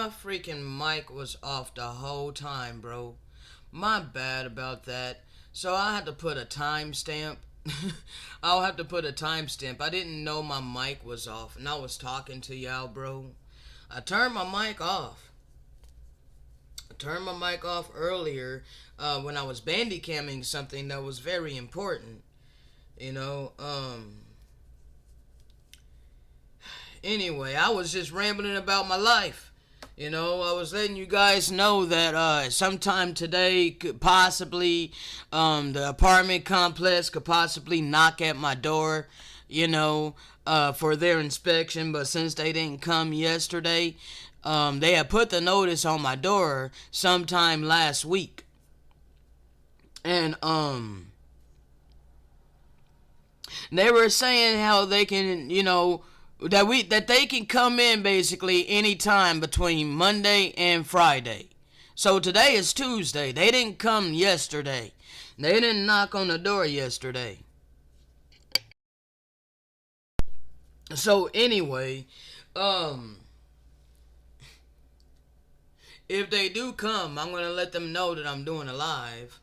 my freaking mic was off the whole time, bro. My bad about that. So I had to put a timestamp. I'll have to put a timestamp. I didn't know my mic was off, and I was talking to y'all, bro. I turned my mic off. I turned my mic off earlier when I was bandicamming something that was very important. You know, anyway, I was just rambling about my life. You know, I was letting you guys know that sometime today could possibly, the apartment complex could possibly knock at my door, you know, for their inspection. But since they didn't come yesterday, they had put the notice on my door sometime last week. And, they were saying how they can, you know, that they can come in basically anytime between Monday and Friday. So today is Tuesday. They didn't come yesterday. They didn't knock on the door yesterday. So anyway, if they do come, I'm gonna let them know that I'm doing a live.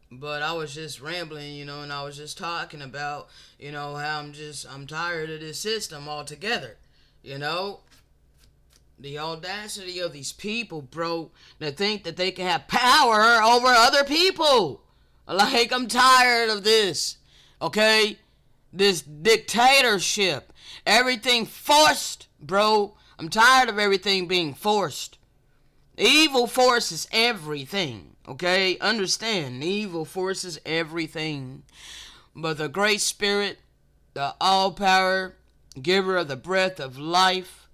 But I was just rambling, you know, and I was just talking about, you know, how I'm tired of this system altogether, you know. The audacity of these people, bro, that think that they can have power over other people. Like, I'm tired of this, okay? This dictatorship. Everything forced, bro. I'm tired of everything being forced. Evil forces everything. Okay, understand, evil forces everything. But the Great Spirit, the all-power, giver of the breath of life,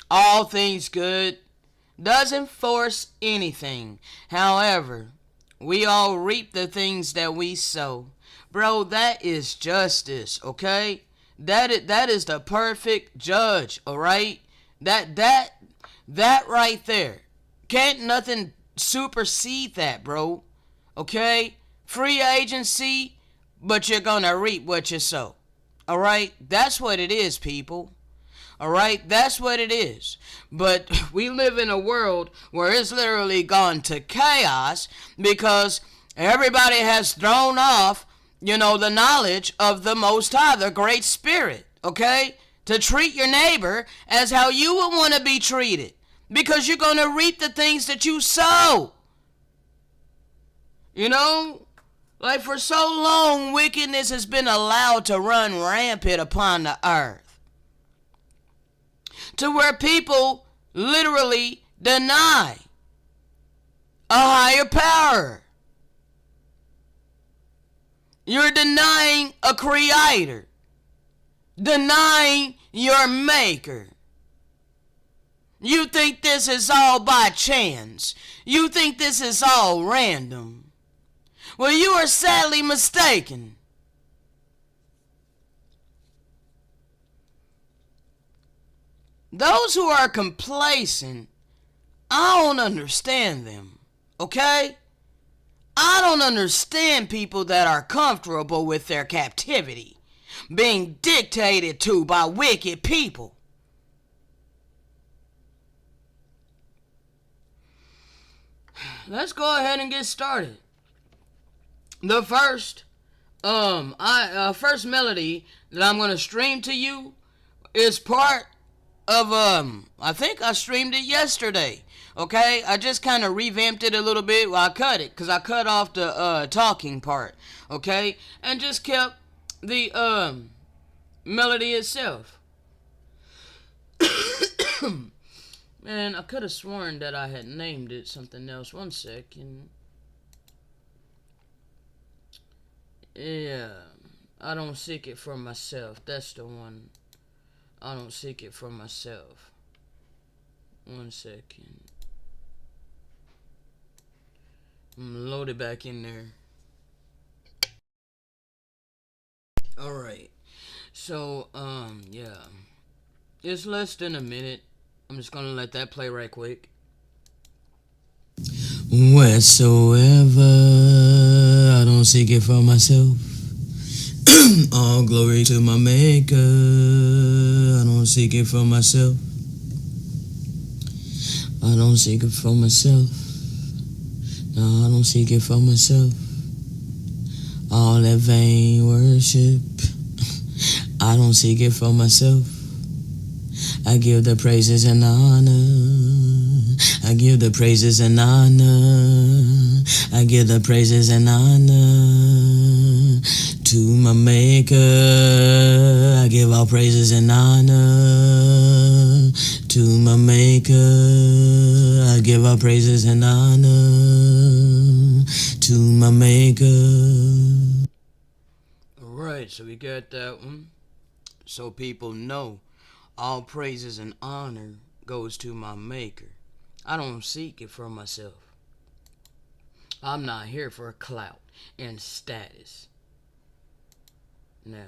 all things good, doesn't force anything. However, we all reap the things that we sow. Bro, that is justice, okay? That is the perfect judge, alright? That right there. Can't nothing supersede that, bro. Okay? Free agency, but you're gonna reap what you sow. Alright? That's what it is, people. Alright? That's what it is. But we live in a world where it's literally gone to chaos because everybody has thrown off, you know, the knowledge of the Most High, the Great Spirit. Okay? To treat your neighbor as how you would want to be treated. Because you're going to reap the things that you sow. You know? Like for so long, wickedness has been allowed to run rampant upon the earth. To where people literally deny a higher power. You're denying a creator. Denying your maker. You think this is all by chance. You think this is all random. Well, you are sadly mistaken. Those who are complacent, I don't understand them. Okay? I don't understand people that are comfortable with their captivity being dictated to by wicked people. Let's go ahead and get started. The first melody that I'm gonna stream to you is part of I think I streamed it yesterday. Okay, I just kind of revamped it a little bit. Well, I cut it because I cut off the talking part. Okay, and just kept the melody itself. Man, I could have sworn that I had named it something else. One second. Yeah, I don't seek it for myself. That's the one. I don't seek it for myself. One second. I'm gonna load it back in there. Alright. So, yeah. It's less than a minute. I'm just gonna let that play right quick. Whatsoever, I don't seek it for myself. All glory to my maker. I don't seek it for myself. I don't seek it for myself. No, I don't seek it for myself. All that vain worship, I don't seek it for myself. I give the praises and honor. I give the praises and honor. I give the praises and honor to my Maker. I give all praises and honor to my Maker. I give all praises and honor to my Maker. Alright, so we got that one. So people know all praises and honor goes to my Maker. I don't seek it for myself. I'm not here for clout and status. Now,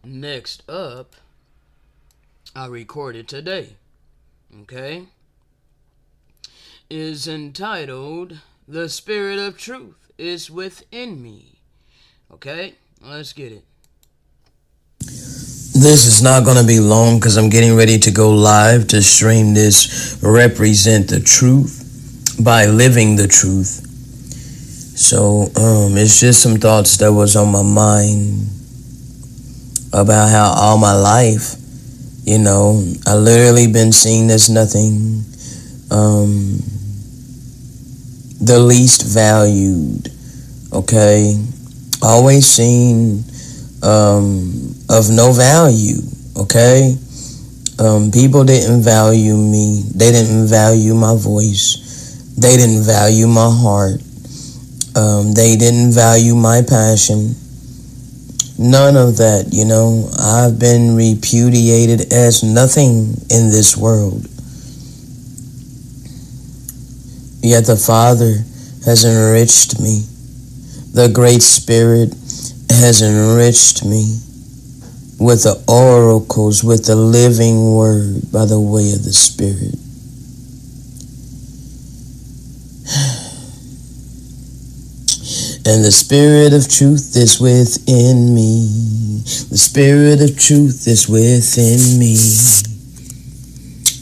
next up, I recorded today, okay, is entitled The Spirit of Truth is Within Me. Okay, let's get it. This is not going to be long because I'm getting ready to go live to stream this Represent the Truth by Living the Truth. So it's just some thoughts that was on my mind about how all my life, you know, I literally been seen as nothing, the least valued, okay, always seen of no value, okay. People didn't value me. They didn't value my voice. They didn't value my heart. They didn't value my passion. None of that, you know. I've been repudiated as nothing in this world. Yet the Father has enriched me. The Great Spirit has enriched me with the oracles, with the living word by the way of the Spirit. And the Spirit of truth is within me. The Spirit of truth is within me.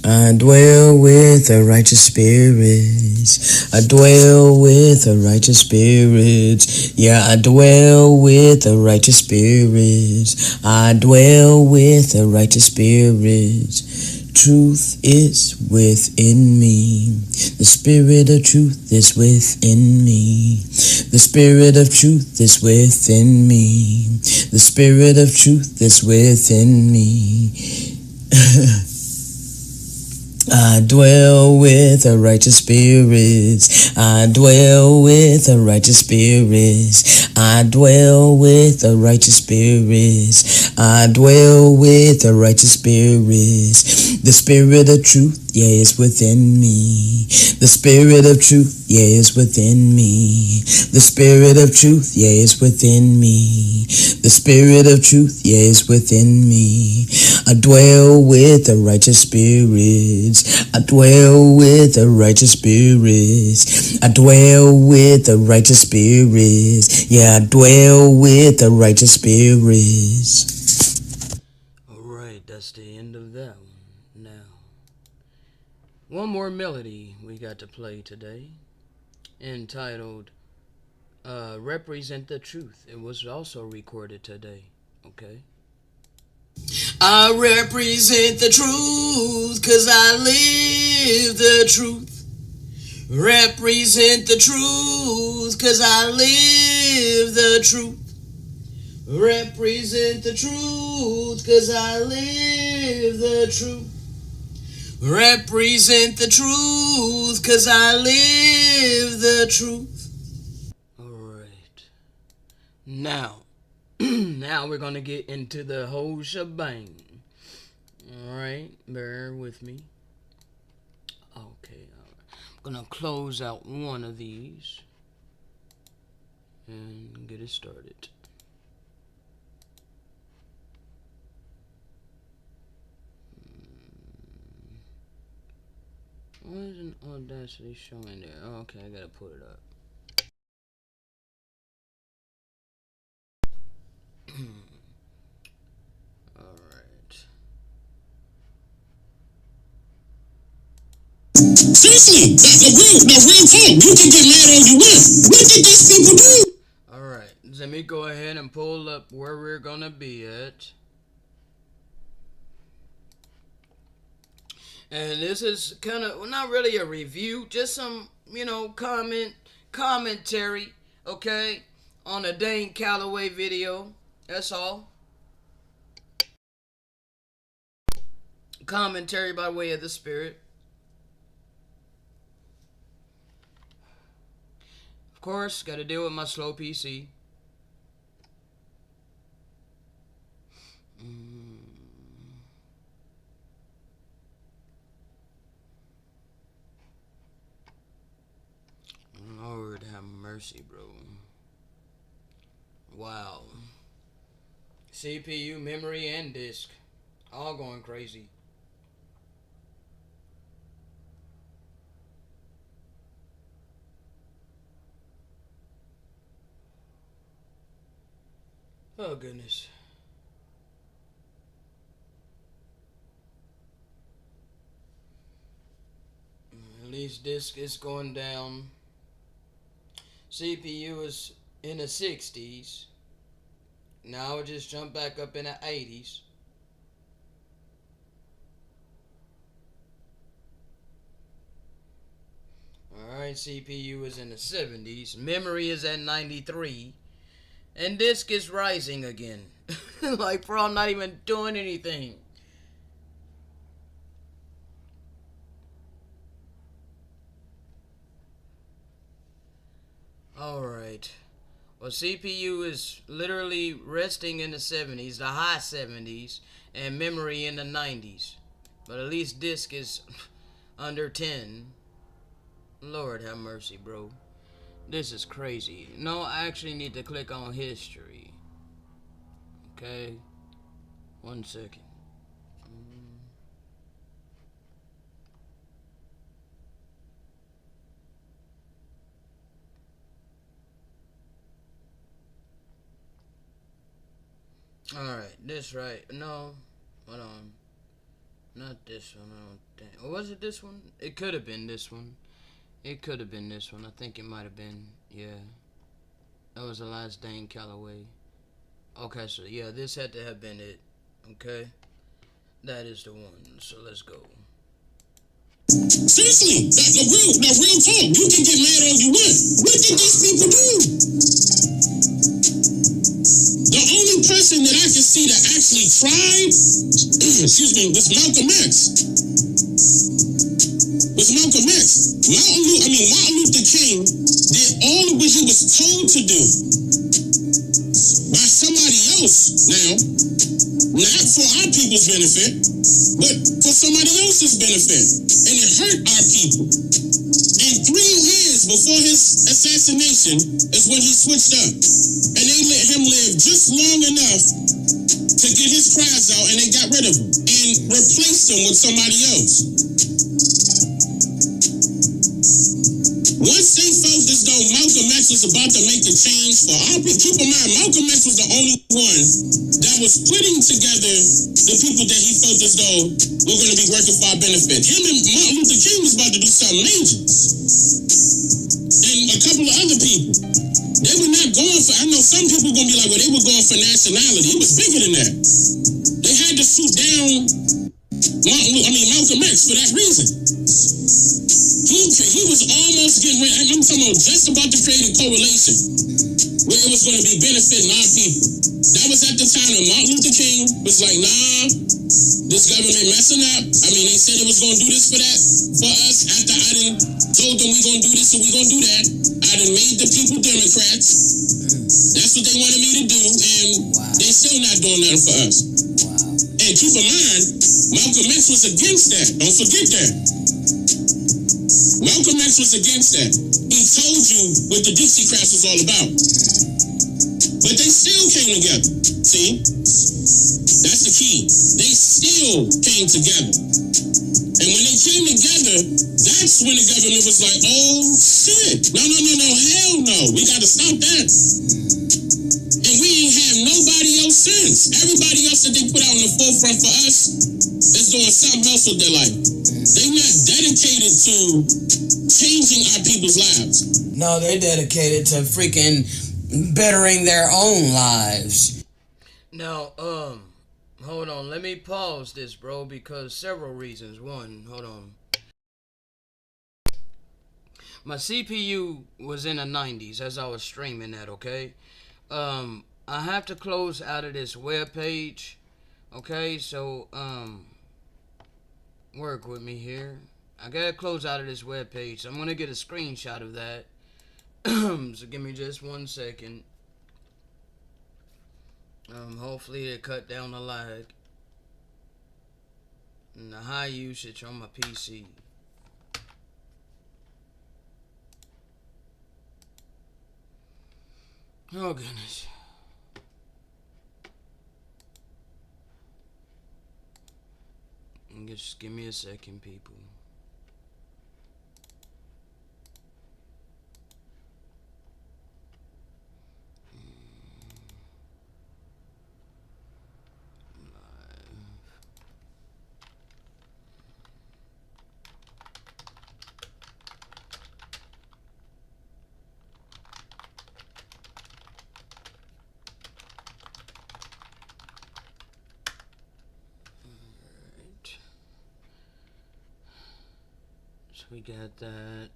I dwell with the righteous spirits. I dwell with the righteous spirits. Yeah, I dwell with the righteous spirits. I dwell with the righteous spirits. Truth is within me. The Spirit of truth is within me. The Spirit of truth is within me. The Spirit of truth is within me. I dwell with the righteous spirits. I dwell with the righteous spirits. I dwell with the righteous spirits. I dwell with the righteous spirits. The Spirit of truth, yeah, is within me. The Spirit of truth, yeah, is within me. The Spirit of truth, yeah, is within me. The Spirit of truth, yeah, is within me. I dwell with the righteous spirits. I dwell with the righteous spirits. I dwell with the righteous spirits. Yeah, I dwell with the righteous spirits. Alright, that's the end of that one. Now, one more melody we got to play today, entitled Represent the Truth. It was also recorded today, okay? I represent the truth, 'cause I live the truth. Represent the truth, 'cause I live the truth. Represent the truth, 'cause I live the truth. Represent the truth, 'cause I live the truth. Alright. Now, now we're going to get into the whole shebang. Alright, bear with me. Okay, I'm going to close out one of these and get it started. Why isn't Audacity showing there? Okay, I gotta put it up. Alright. Seriously, the real talk. You can get mad all you want. What did these people do? Alright, let me go ahead and pull up where we're gonna be at. And this is kind of, well, not really a review, just some, commentary, okay, on a Dane Calloway video. That's all. Commentary by way of the Spirit. Of course, got to deal with my slow PC. Lord have mercy, bro. Wow. CPU, memory, and disk. All going crazy. Oh, goodness. At least disk is going down. CPU is in the 60s. Now it just jumped back up in the 80s. Alright, CPU is in the 70s. Memory is at 93. And disk is rising again. Like, bro, I'm not even doing anything. Alright. Well, CPU is literally resting in the 70s, the high 70s, and memory in the 90s. But at least disk is under 10. Lord have mercy, bro. This is crazy. No, I actually need to click on history. Okay. 1 second. Alright, this right. No, hold on. Not this one, I don't think. Or was it this one? It could have been this one. It could have been this one. I think it might have been. Yeah. That was the last Dane Calloway. Okay, so yeah, this had to have been it. Okay. That is the one. So let's go. Seriously, the real talk. You can get mad all you want. What did these people do? The only person that I can see that actually tried, excuse me, was Malcolm X. Martin Luther King did all of what he was told to do by somebody else. Now, not for our people's benefit, but for somebody else's benefit. And it hurt our people. And 3 years before his assassination is when he switched up. And they let him live just long enough to get his cries out, and they got rid of him and replaced him with somebody else. Once they felt as though Malcolm X was about to make a change for our people, keep in mind, Malcolm X was the only one that was putting together the people that he felt as though were going to be working for our benefit. Him and Martin Luther King was about to do something major. And a couple of other people. They were not going for, I know some people going to be like, well, they were going for nationality. It was bigger than that. They had to shoot down Malcolm X for that reason. He was almost getting ready. I'm talking about just about to create a correlation where it was going to be benefiting our people. That was at the time when Martin Luther King was like, nah, this government messing up. I mean, they said it was going to do this for us. After I done told them we're going to do this and we're going to do that, I done made the people Democrats. That's what they wanted me to do, and they still not doing nothing for us. And keep in mind, Malcolm X was against that. Don't forget that. Malcolm X was against that. He told you what the Dixiecrats was all about. But they still came together. See? That's the key. They still came together. And when they came together, that's when the government was like, oh, shit. No, hell no. We got to stop that. And we ain't have nobody else sense. Everybody else that they put out in the forefront for us is doing something else with their life. They're not dedicated to changing our people's lives. No, they're dedicated to freaking bettering their own lives. Now, hold on. Let me pause this, bro, because several reasons. One, hold on. My CPU was in the 90s as I was streaming that, okay? I have to close out of this web page, okay? So, work with me here. I gotta close out of this web page. So I'm gonna get a screenshot of that. So give me just 1 second. Hopefully it cut down the lag and the high usage on my PC. Oh goodness. Just give me a second, people. We got that.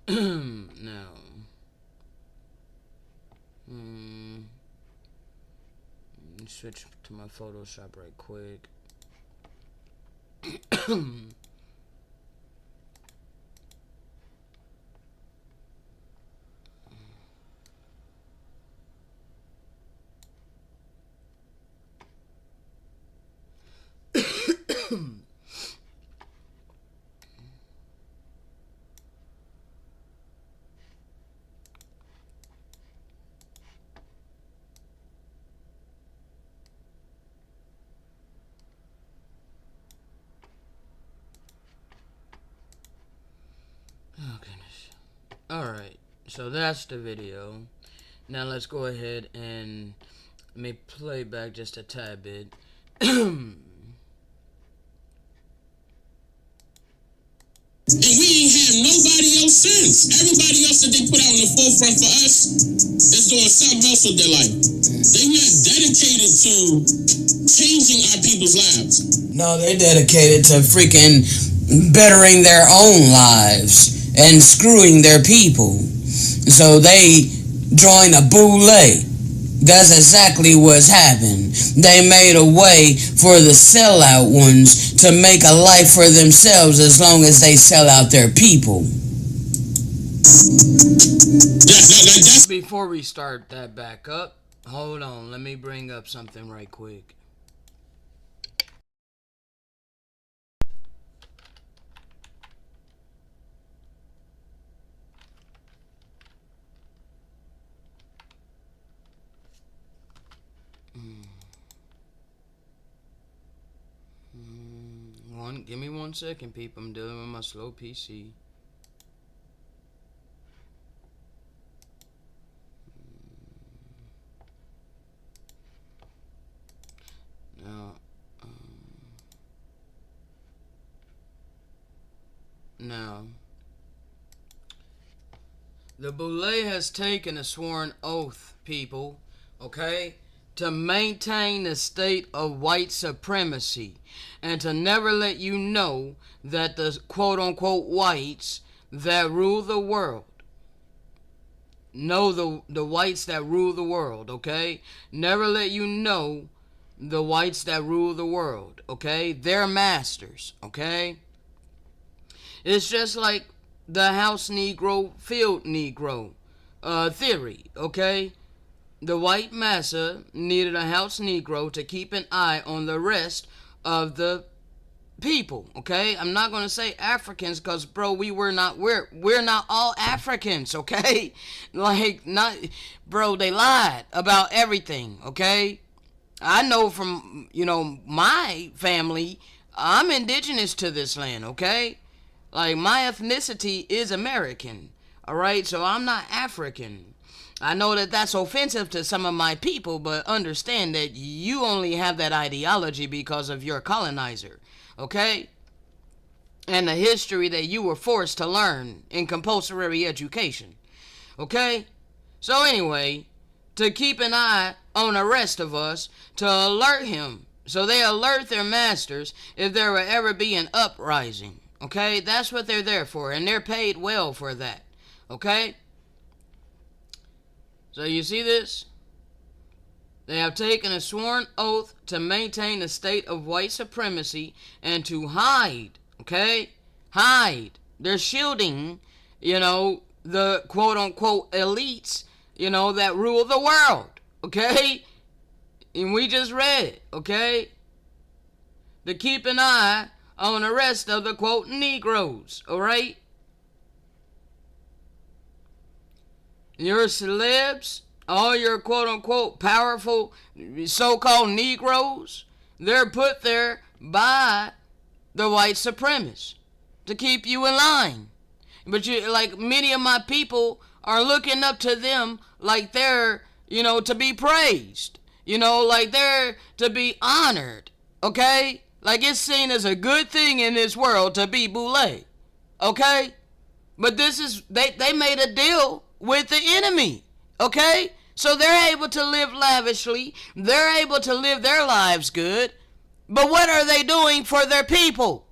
Now, let me switch to my Photoshop right quick. Oh goodness. Alright, so that's the video. Now let's go ahead and let me play back just a tad bit. And we ain't have nobody else since. Everybody else that they put out in the forefront for us is doing something else with their life. They're not dedicated to changing our people's lives. No, they're dedicated to freaking bettering their own lives and screwing their people. So they join a boule. That's exactly what's happened. They made a way for the sellout ones to make a life for themselves as long as they sell out their people. Before we start that back up, hold on, let me bring up something right quick. Give me 1 second, people. I'm dealing with my slow PC. Now, the Boule has taken a sworn oath, people, okay, to maintain the state of white supremacy and to never let you know that the quote-unquote whites that rule the world, the whites that rule the world, okay? Never let you know the whites that rule the world, okay? They're masters, okay? It's just like the house Negro, field Negro theory, okay? The white massa needed a house Negro to keep an eye on the rest of the people, okay? I'm not gonna say Africans because, bro, we're not all Africans, okay? Like, not, bro, they lied about everything, okay? I know from, my family, I'm indigenous to this land, okay? Like, my ethnicity is American. All right, so I'm not African. I know that that's offensive to some of my people, but understand that you only have that ideology because of your colonizer, okay? And the history that you were forced to learn in compulsory education, okay? So anyway, to keep an eye on the rest of us, to alert him, so they alert their masters if there will ever be an uprising, okay? That's what they're there for, and they're paid well for that, okay? So you see this? They have taken a sworn oath to maintain a state of white supremacy and to hide, okay? Hide. They're shielding, the quote-unquote elites, that rule the world, okay? And we just read it, okay? To keep an eye on the rest of the, quote, Negroes, all right? Your celebs, all your quote-unquote powerful so-called Negroes, they're put there by the white supremacists to keep you in line. But like many of my people are looking up to them like they're, to be praised. Like they're to be honored, okay? Like it's seen as a good thing in this world to be boule, okay? But this is, they made a deal with the enemy, okay? So they're able to live lavishly. They're able to live their lives good. But what are they doing for their people?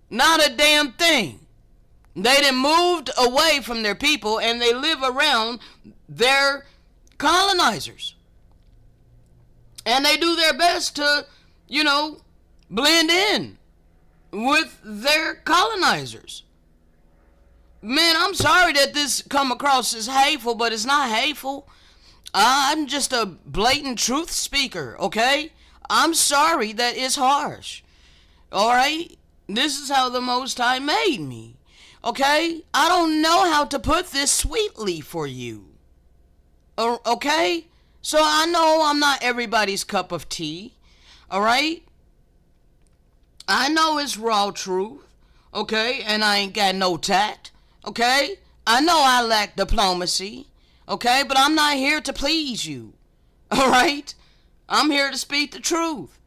Not a damn thing. They done moved away from their people and they live around their colonizers. And they do their best to, blend in with their colonizers. Man, I'm sorry that this come across as hateful, but it's not hateful. I'm just a blatant truth speaker, okay? I'm sorry that it's harsh. Alright? This is how the Most High made me. Okay? I don't know how to put this sweetly for you. Okay? So I know I'm not everybody's cup of tea. Alright? I know it's raw truth. Okay? And I ain't got no tact. Okay? I know I lack diplomacy. Okay? But I'm not here to please you. Alright? I'm here to speak the truth.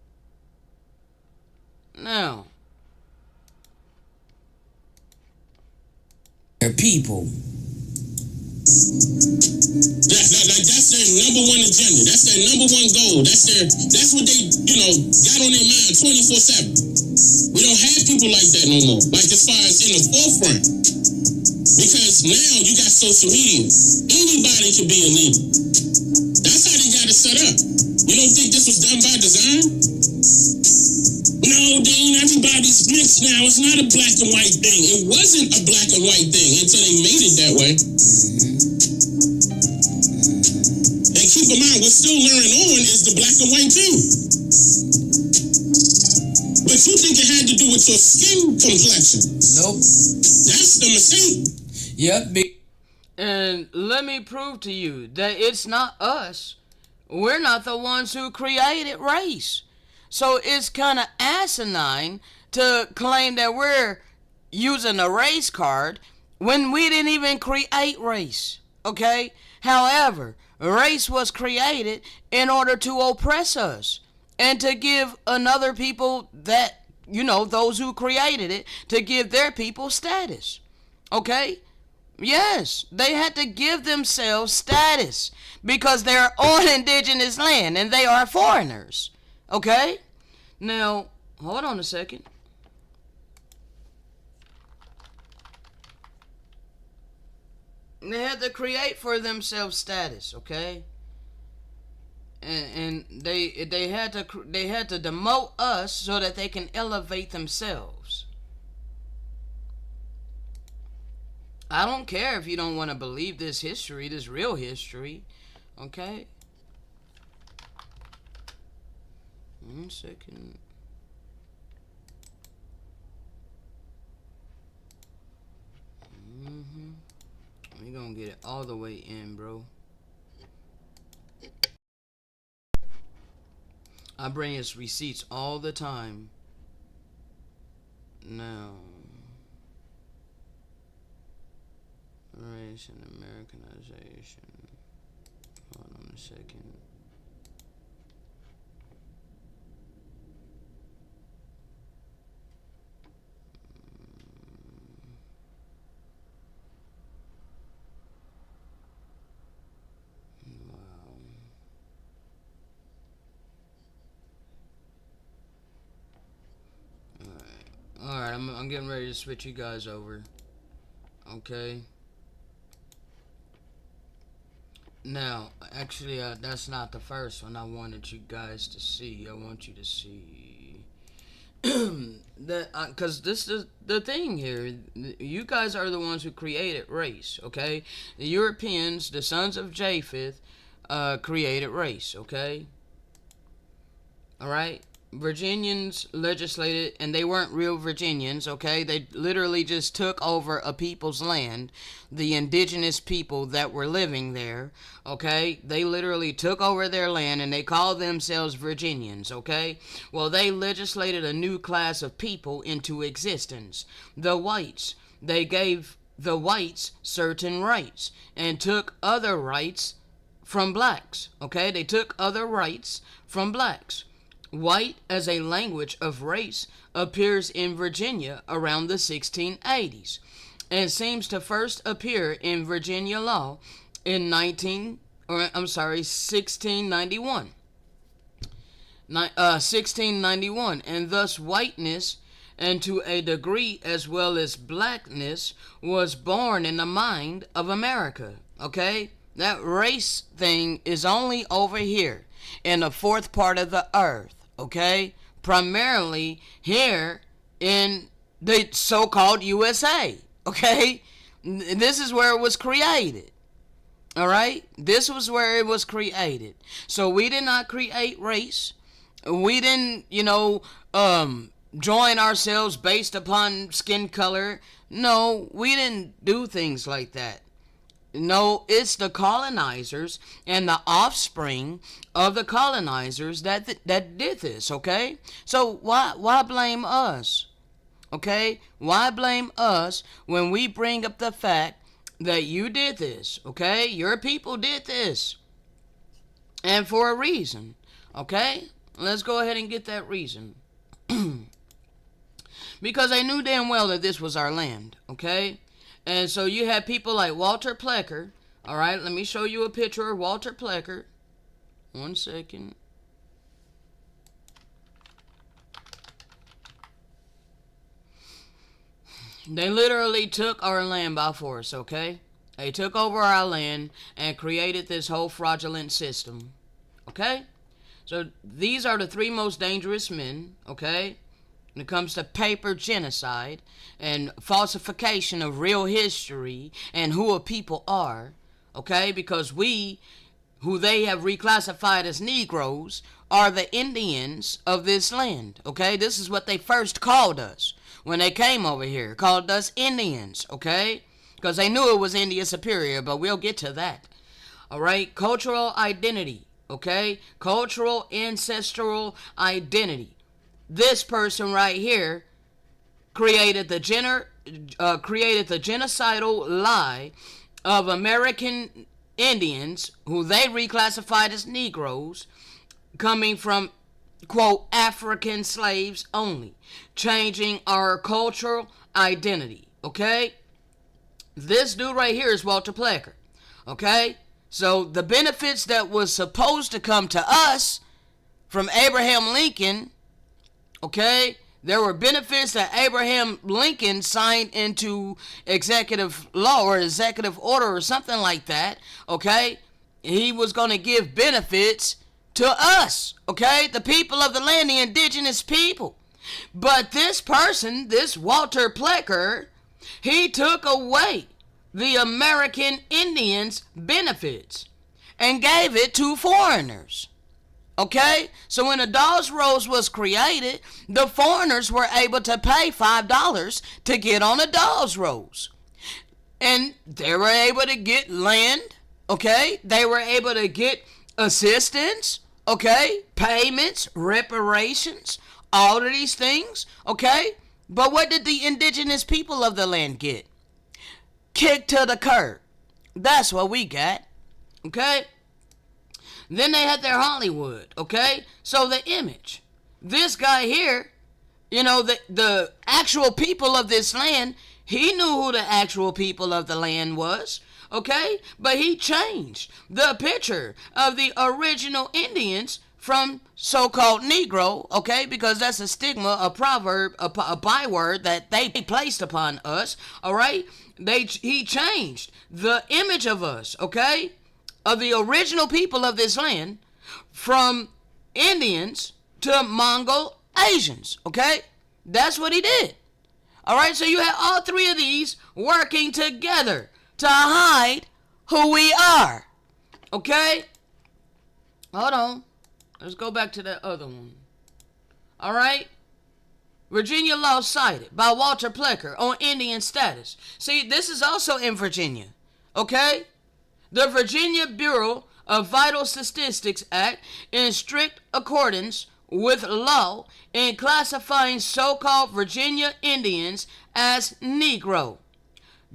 Now, their people. That's their number one agenda. That's their number one goal. That's what they, got on their mind 24/7. We don't have people like that no more. Like as far as in the forefront. Because now you got social media. Anybody can be a leader. That's how they got it set up. You don't think this was done by design? No, Dean, everybody's mixed now. It's not a black and white thing. It wasn't a black and white thing until they made it that way. And keep in mind, what's still learning on is the black and white thing. But you think it had to do with your skin complexion? Nope. That's the mistake. Yep. And let me prove to you that it's not us. We're not the ones who created race. So it's kind of asinine to claim that we're using a race card when we didn't even create race. Okay? However, race was created in order to oppress us and to give another people that, those who created it, to give their people status. Okay? Yes, they had to give themselves status because they're on indigenous land and they are foreigners. Okay? Now, hold on a second. They had to create for themselves status, okay? And they had to demote us so that they can elevate themselves. I don't care if you don't want to believe this history, this real history, okay? 1 second. We gonna get it all the way in, bro. I bring us receipts all the time. Now, colonization, Americanization. Hold on a second. Alright, I'm getting ready to switch you guys over. Okay. Now, actually, that's not the first one I wanted you guys to see. I want you to see that, because this is the thing here. You guys are the ones who created race. Okay, the Europeans, the sons of Japheth, created race. Okay. All right. Virginians legislated, and they weren't real Virginians, okay? They literally just took over a people's land, the indigenous people that were living there, okay? They literally took over their land, and they called themselves Virginians, okay? Well, they legislated a new class of people into existence, the whites. They gave the whites certain rights, and took other rights from blacks, okay? They took other rights from blacks. White as a language of race appears in Virginia around the 1680s and seems to first appear in Virginia law in 1691. 1691, and thus whiteness, and to a degree as well as blackness, was born in the mind of America. Okay? That race thing is only over here in the fourth part of the earth. Okay, primarily here in the so-called USA. Okay, this is where it was created. All right, this was where it was created. So we did not create race. We didn't, join ourselves based upon skin color. No, we didn't do things like that. No, it's the colonizers and the offspring of the colonizers that did this, okay? So why blame us? Okay? Why blame us when we bring up the fact that you did this, okay? Your people did this. And for a reason, okay? Let's go ahead and get that reason. Because they knew damn well that this was our land, okay? And so you have people like Walter Plecker. All right, let me show you a picture of Walter Plecker. 1 second. They literally took our land by force, okay? They took over our land and created this whole fraudulent system, okay? So these are the 3 most dangerous men, okay? When it comes to paper genocide and falsification of real history and who a people are, okay? Because we, who they have reclassified as Negroes, are the Indians of this land, okay? This is what they first called us when they came over here, called us Indians, okay? Because they knew it was India Superior, but we'll get to that, all right? Cultural identity, okay? Cultural ancestral identity. This person right here created the genocidal lie of American Indians, who they reclassified as Negroes, coming from, quote, African slaves only, changing our cultural identity, okay? This dude right here is Walter Plecker, okay? So the benefits that was supposed to come to us from Abraham Lincoln, okay, there were benefits that Abraham Lincoln signed into executive law or executive order or something like that, okay? He was going to give benefits to us, okay? The people of the land, the indigenous people. But this person, this Walter Plecker, he took away the American Indians' benefits and gave it to foreigners. Okay, so when the Dawes Rolls was created, the foreigners were able to pay $5 to get on the Dawes Rolls. And they were able to get land, okay? They were able to get assistance, okay? Payments, reparations, all of these things, okay? But what did the indigenous people of the land get? Kicked to the curb. That's what we got. Okay? Then they had their Hollywood. Okay? So the image. This guy here, you know, the actual people of this land, he knew who the actual people of the land was. Okay? But he changed the picture of the original Indians from so-called Negro, okay? Because that's a stigma, a proverb, a byword that they placed upon us, all right? He changed the image of us, okay? Of the original people of this land from Indians to Mongol Asians, okay? That's what he did. All right, so you have all three of these working together to hide who we are. Okay? Hold on. Let's go back to that other one. All right? Virginia law cited by Walter Plecker on Indian status. See, this is also in Virginia. Okay? The Virginia Bureau of Vital Statistics Act, in strict accordance with law, in classifying so-called Virginia Indians as Negro.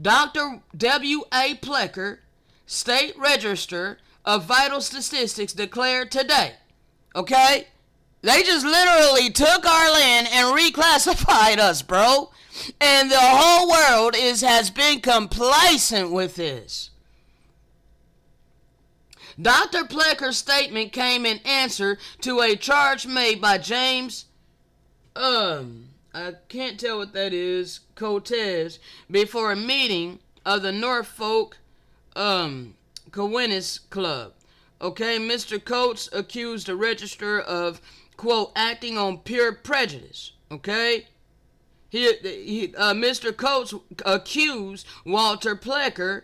Dr. W.A. Plecker, State Register of Vital Statistics, declared today, okay? They just literally took our land and reclassified us, bro. And the whole world has been complacent with this. Dr. Plecker's statement came in answer to a charge made by James, I can't tell what that is, Cortez, before a meeting of the Norfolk Kiwanis Club. Okay, Mr. Coates accused the Register of, quote, acting on pure prejudice. Okay? Mr. Coates accused Walter Plecker,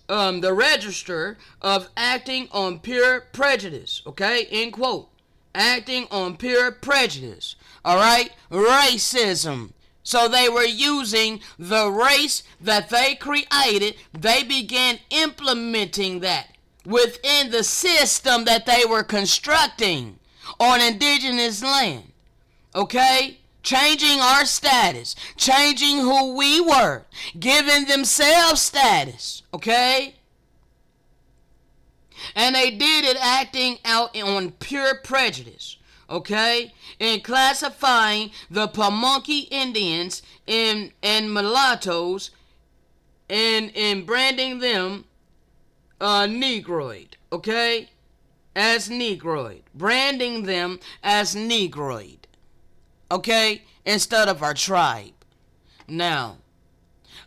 the Register, of acting on pure prejudice. Okay? End quote. Acting on pure prejudice. All right? Racism. So they were using the race that they created. They began implementing that within the system that they were constructing on indigenous land. Okay? Changing our status. Changing who we were. Giving themselves status. Okay? And they did it acting out on pure prejudice. Okay? In classifying the Pamunkey Indians and mulattoes and in branding them Negroid. Okay? As Negroid. Branding them as Negroid. Okay? Instead of our tribe. Now,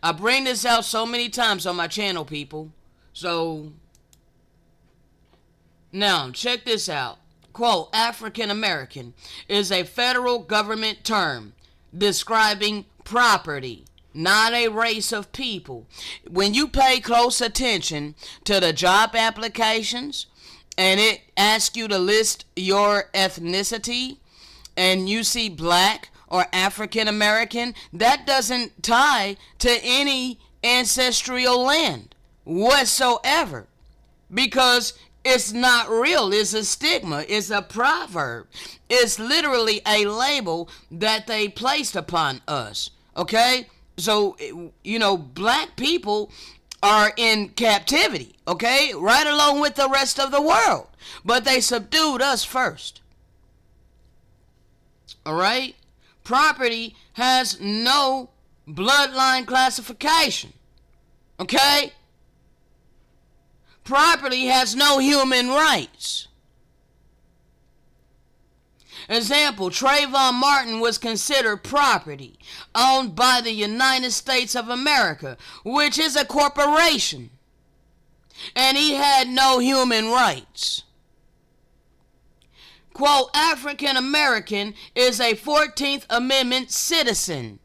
I bring this out so many times on my channel, people. So, now, check this out. Quote, African American is a federal government term describing property, not a race of people. When you pay close attention to the job applications and it asks you to list your ethnicity and you see black or African American, that doesn't tie to any ancestral land whatsoever, because it's not real. It's a stigma. It's a proverb. It's literally a label that they placed upon us. Okay? So, you know, black people are in captivity. Okay? Right along with the rest of the world. But they subdued us first. Alright? Property has no bloodline classification. Okay? Property has no human rights. Example, Trayvon Martin was considered property owned by the United States of America, which is a corporation. And he had no human rights. Quote, African American is a 14th Amendment citizen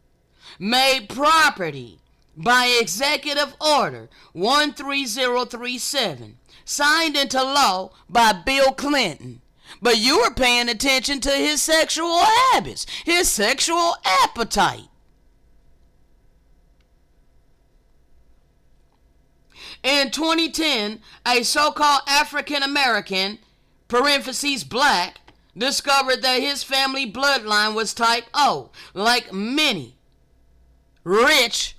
made property by Executive Order 13037, signed into law by Bill Clinton. But you were paying attention to his sexual habits, his sexual appetite. In 2010, a so-called African American, parentheses black, discovered that his family bloodline was type O, like many rich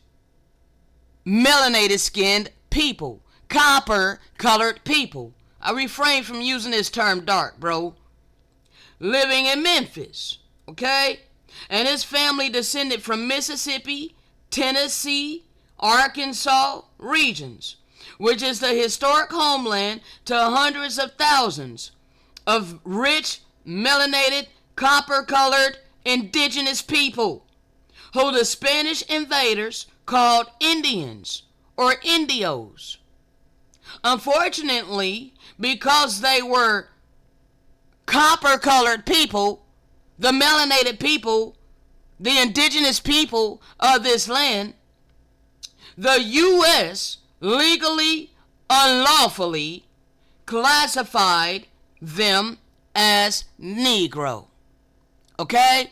melanated skinned people copper-colored people. I refrain from using this term dark, bro. Living in Memphis, okay? And his family descended from Mississippi, Tennessee, Arkansas regions, which is the historic homeland to hundreds of thousands of rich, melanated, copper-colored, indigenous people who the Spanish invaders called Indians or Indios. Unfortunately, because they were copper-colored people, the melanated people, the indigenous people of this land, the U.S. legally, unlawfully classified them as Negro. Okay?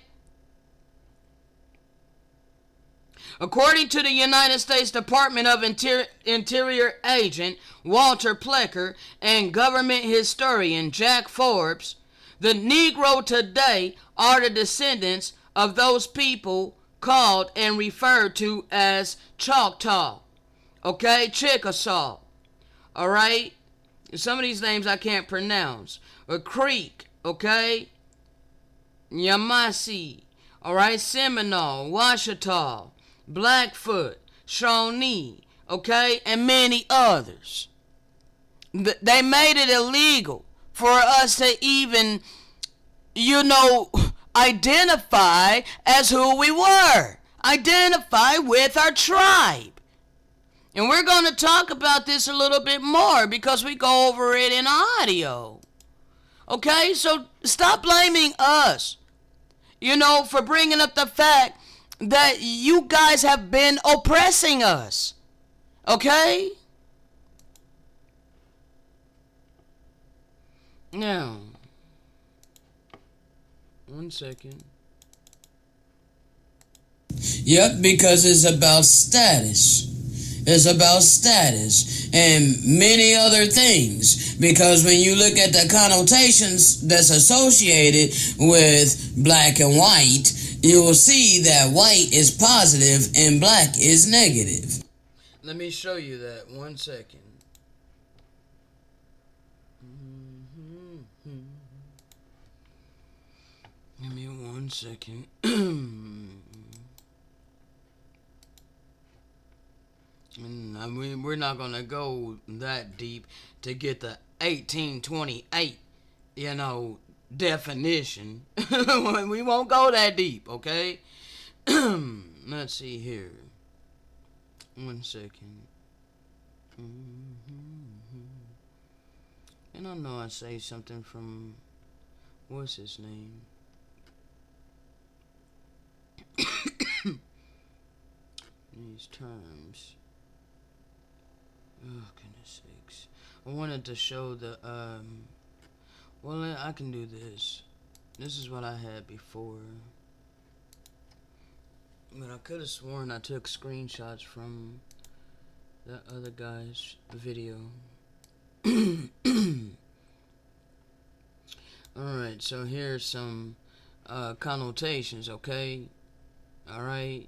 According to the United States Department of Interior agent Walter Plecker and government historian Jack Forbes, the Negro today are the descendants of those people called and referred to as Choctaw, okay, Chickasaw, all right? Some of these names I can't pronounce. Creek, okay, Yamasee, all right, Seminole, Washita, Blackfoot, Shawnee, okay, and many others. They made it illegal for us to even, identify as who we were. Identify with our tribe. And we're going to talk about this a little bit more because we go over it in audio. Okay, so stop blaming us, for bringing up the fact that you guys have been oppressing us. Okay? Now, one second. Yep, because it's about status. It's about status and many other things. Because when you look at the connotations that's associated with black and white, you will see that white is positive and black is negative. Let me show you that. One second. Give me 1 second. We're not going to go that deep to get the 1828, definition. We won't go that deep, okay? Let's see here. 1 second. And I know I say something from, what's his name? These terms. Oh, goodness sakes. I wanted to show the, well, I can do this. This is what I had before. But I could have sworn I took screenshots from that other guy's video. Alright, so here's some connotations, okay? Alright.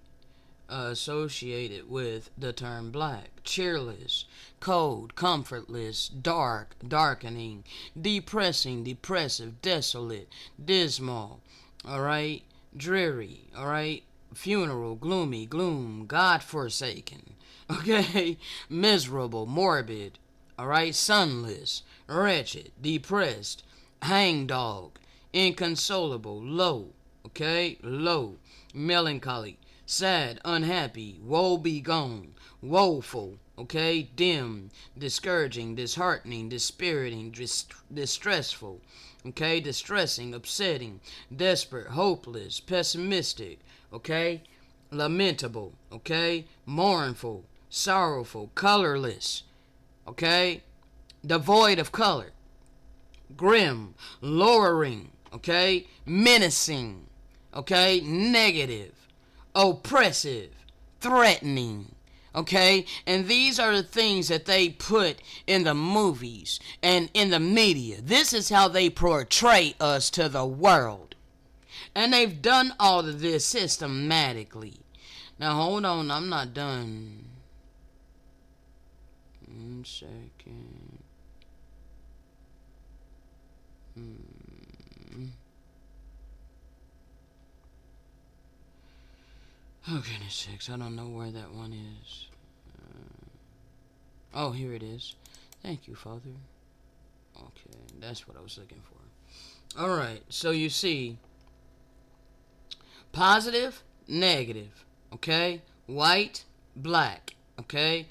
Associated with the term black: cheerless, cold, comfortless, dark, darkening, depressing, depressive, desolate, dismal, alright, dreary, alright, funeral, gloomy, gloom, God-forsaken, okay, miserable, morbid, alright, sunless, wretched, depressed, hangdog, inconsolable, low, okay, low, melancholy, sad, unhappy, woe begone, woeful, okay, dim, discouraging, disheartening, dispiriting, distressful, okay, distressing, upsetting, desperate, hopeless, pessimistic, okay, lamentable, okay, mournful, sorrowful, colorless, okay, devoid of color, grim, lowering, okay, menacing, okay, negative, oppressive, threatening, okay? And these are the things that they put in the movies and in the media. This is how they portray us to the world. And they've done all of this systematically. Now, hold on, I'm not done. 1 second. Okay, 6. I don't know where that one is. Oh, here it is. Thank you, Father. Okay, that's what I was looking for. Alright, so you see, positive, negative, okay? White, black, okay?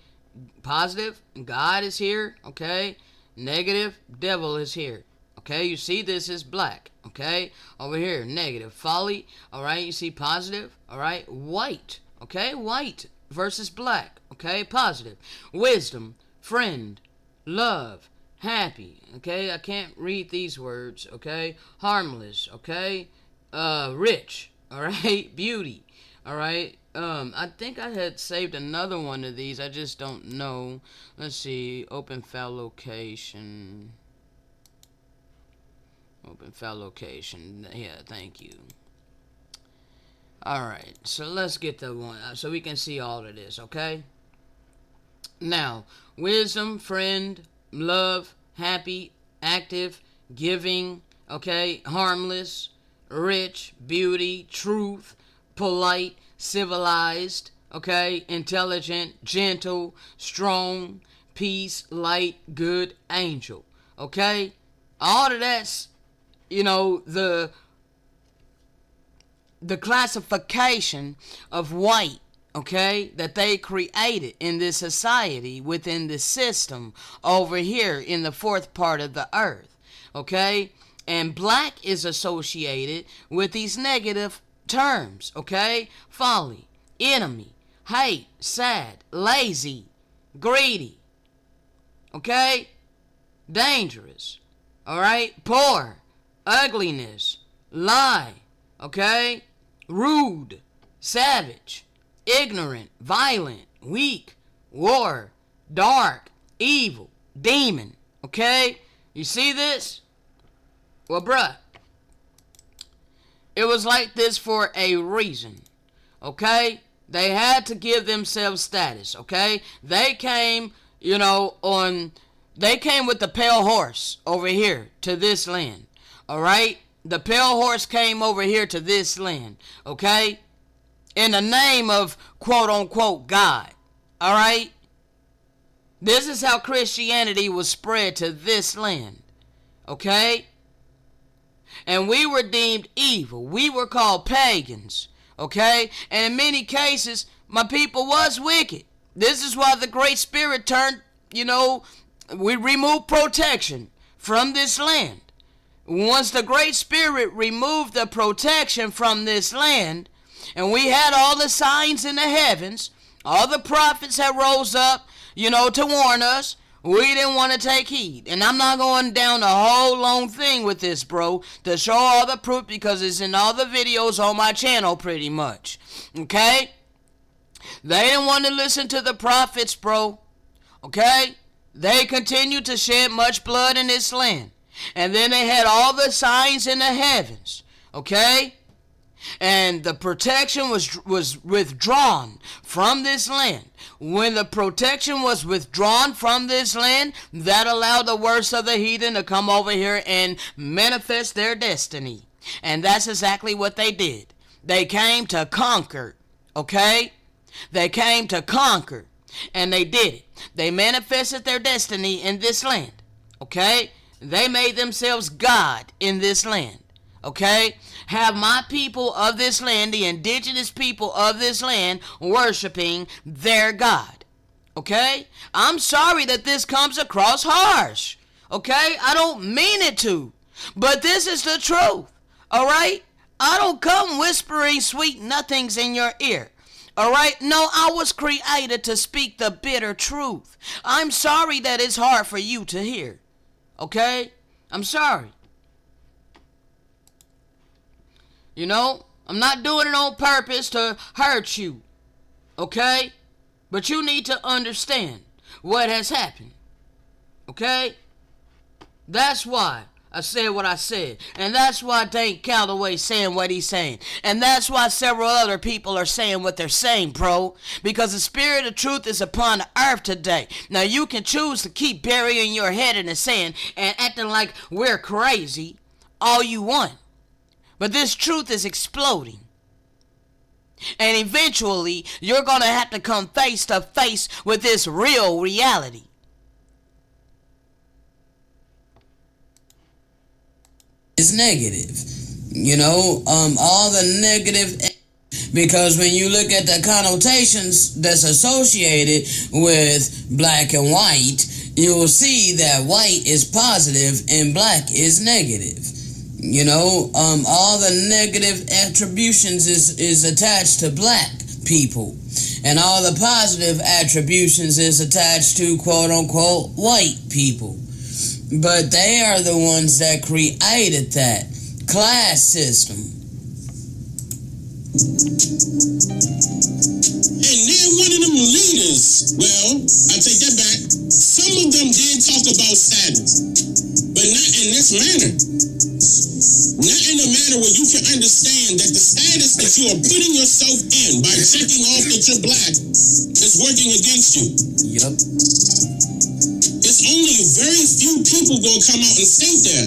Positive, God is here, okay? Negative, devil is here, okay? You see, this is black, okay? Over here, negative, folly, alright? You see positive, alright? White, okay? White versus black, okay? Positive, wisdom, friend, love, happy, okay? I can't read these words, okay? Harmless, okay? Rich, alright? Beauty, alright? I think I had saved another one of these. I just don't know. Let's see. Open file location. Open file location. Yeah, thank you. Alright, so let's get the one so we can see all of this, okay? Now, wisdom, friend, love, happy, active, giving, okay, harmless, rich, beauty, truth, polite, civilized, okay, intelligent, gentle, strong, peace, light, good, angel, okay? All of that's, you know, the classification of white, okay, that they created in this society, within the system over here in the fourth part of the earth, okay? And black is associated with these negative terms, okay? Folly, enemy, hate, sad, lazy, greedy, okay? Dangerous, alright? Poor, ugliness, lie, okay? Rude, savage, ignorant, violent, weak, war, dark, evil, demon, okay? You see this? Well, bruh, it was like this for a reason, okay? They had to give themselves status, okay? They came, you know, they came with the pale horse over here to this land, alright? The pale horse came over here to this land, okay? In the name of quote-unquote God, alright? This is how Christianity was spread to this land, okay? And we were deemed evil. We were called pagans, okay? And in many cases, my people was wicked. This is why the Great Spirit turned, you know, we removed protection from this land. Once the Great Spirit removed the protection from this land, and we had all the signs in the heavens, all the prophets had rose up, you know, to warn us, we didn't want to take heed. And I'm not going down the whole long thing with this, bro, to show all the proof, because it's in all the videos on my channel pretty much, okay? They didn't want to listen to the prophets, bro, okay? They continued to shed much blood in this land. And then they had all the signs in the heavens, okay? And the protection was withdrawn from this land. When the protection was withdrawn from this land, that allowed the worst of the heathen to come over here and manifest their destiny. And that's exactly what they did. They came to conquer, okay? They came to conquer, and they did it. They manifested their destiny in this land, okay? They made themselves God in this land, okay? Have my people of this land, the indigenous people of this land, worshiping their God, okay? I'm sorry that this comes across harsh, okay? I don't mean it to, but this is the truth, all right? I don't come whispering sweet nothings in your ear. All right? No, I was created to speak the bitter truth. I'm sorry that it's hard for you to hear. Okay? I'm sorry. You know, I'm not doing it on purpose to hurt you. Okay? But you need to understand what has happened. Okay? That's why I said what I said. And that's why Dane Calloway saying what he's saying. And that's why several other people are saying what they're saying, bro. Because the spirit of truth is upon the earth today. Now you can choose to keep burying your head in the sand and acting like we're crazy all you want. But this truth is exploding. And eventually you're going to have to come face to face with this real reality. Is negative, all the negative, because when you look at the connotations that's associated with black and white, you will see that white is positive and black is negative. All the negative attributions is attached to black people, and all the positive attributions is attached to quote unquote white people. But they are the ones that created that class system. And they're one of them leaders. Well, I take that back. Some of them did talk about Sabbath, but not in this manner. Not in a manner where you can understand that the status that you are putting yourself in by checking off that you're black is working against you. Yup. It's only very few people gonna come out and say that.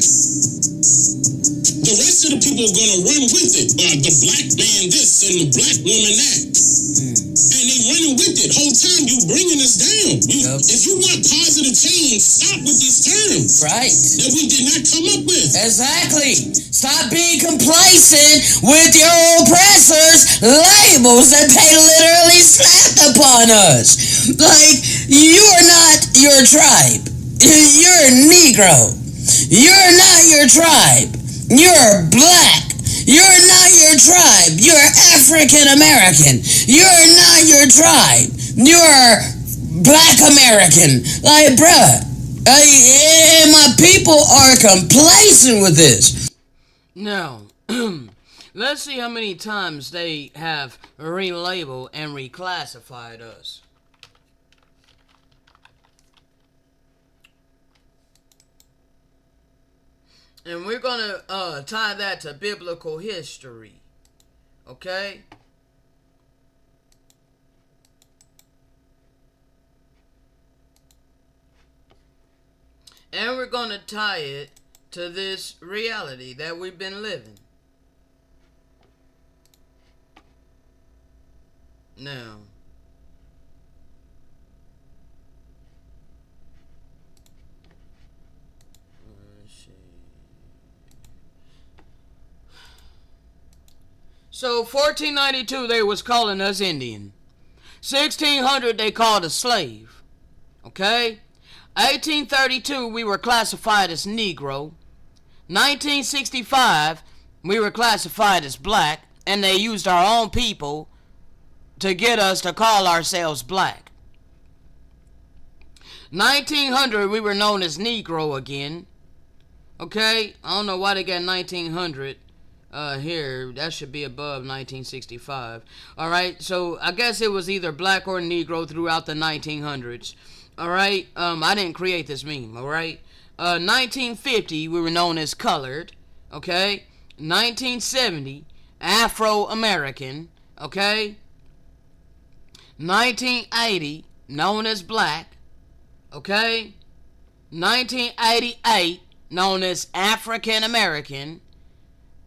The rest of the people are gonna run with it. The black man this and the black woman that. And they running with it. Whole time you bringing us down. If you want positive change, stop with these terms. Right. That we did not come up with. Exactly. Stop being complacent with your oppressors' labels that they literally slapped upon us. Like, you're not your tribe. You're a Negro. You're not your tribe. You're black. You're not your tribe. You're African American. You're not your tribe. You're Black American. Like, bruh, my people are complacent with this. Now, let's see how many times they have relabeled and reclassified us. And we're going to tie that to biblical history. Okay? And we're going to tie it to this reality that we've been living. Now, so 1492 they was calling us Indian. 1600 they called us slave. Okay? 1832 we were classified as Negro. 1965 we were classified as black, and they used our own people to get us to call ourselves black. 1900 we were known as Negro again. Okay? I don't know why they got 1900 here. That should be above 1965. Alright, so I guess it was either black or Negro throughout the 1900s. Alright, I didn't create this meme, alright? 1950 we were known as colored. Okay? 1970 Afro-American. Okay? 1980 known as black. Okay? 1988 known as African American.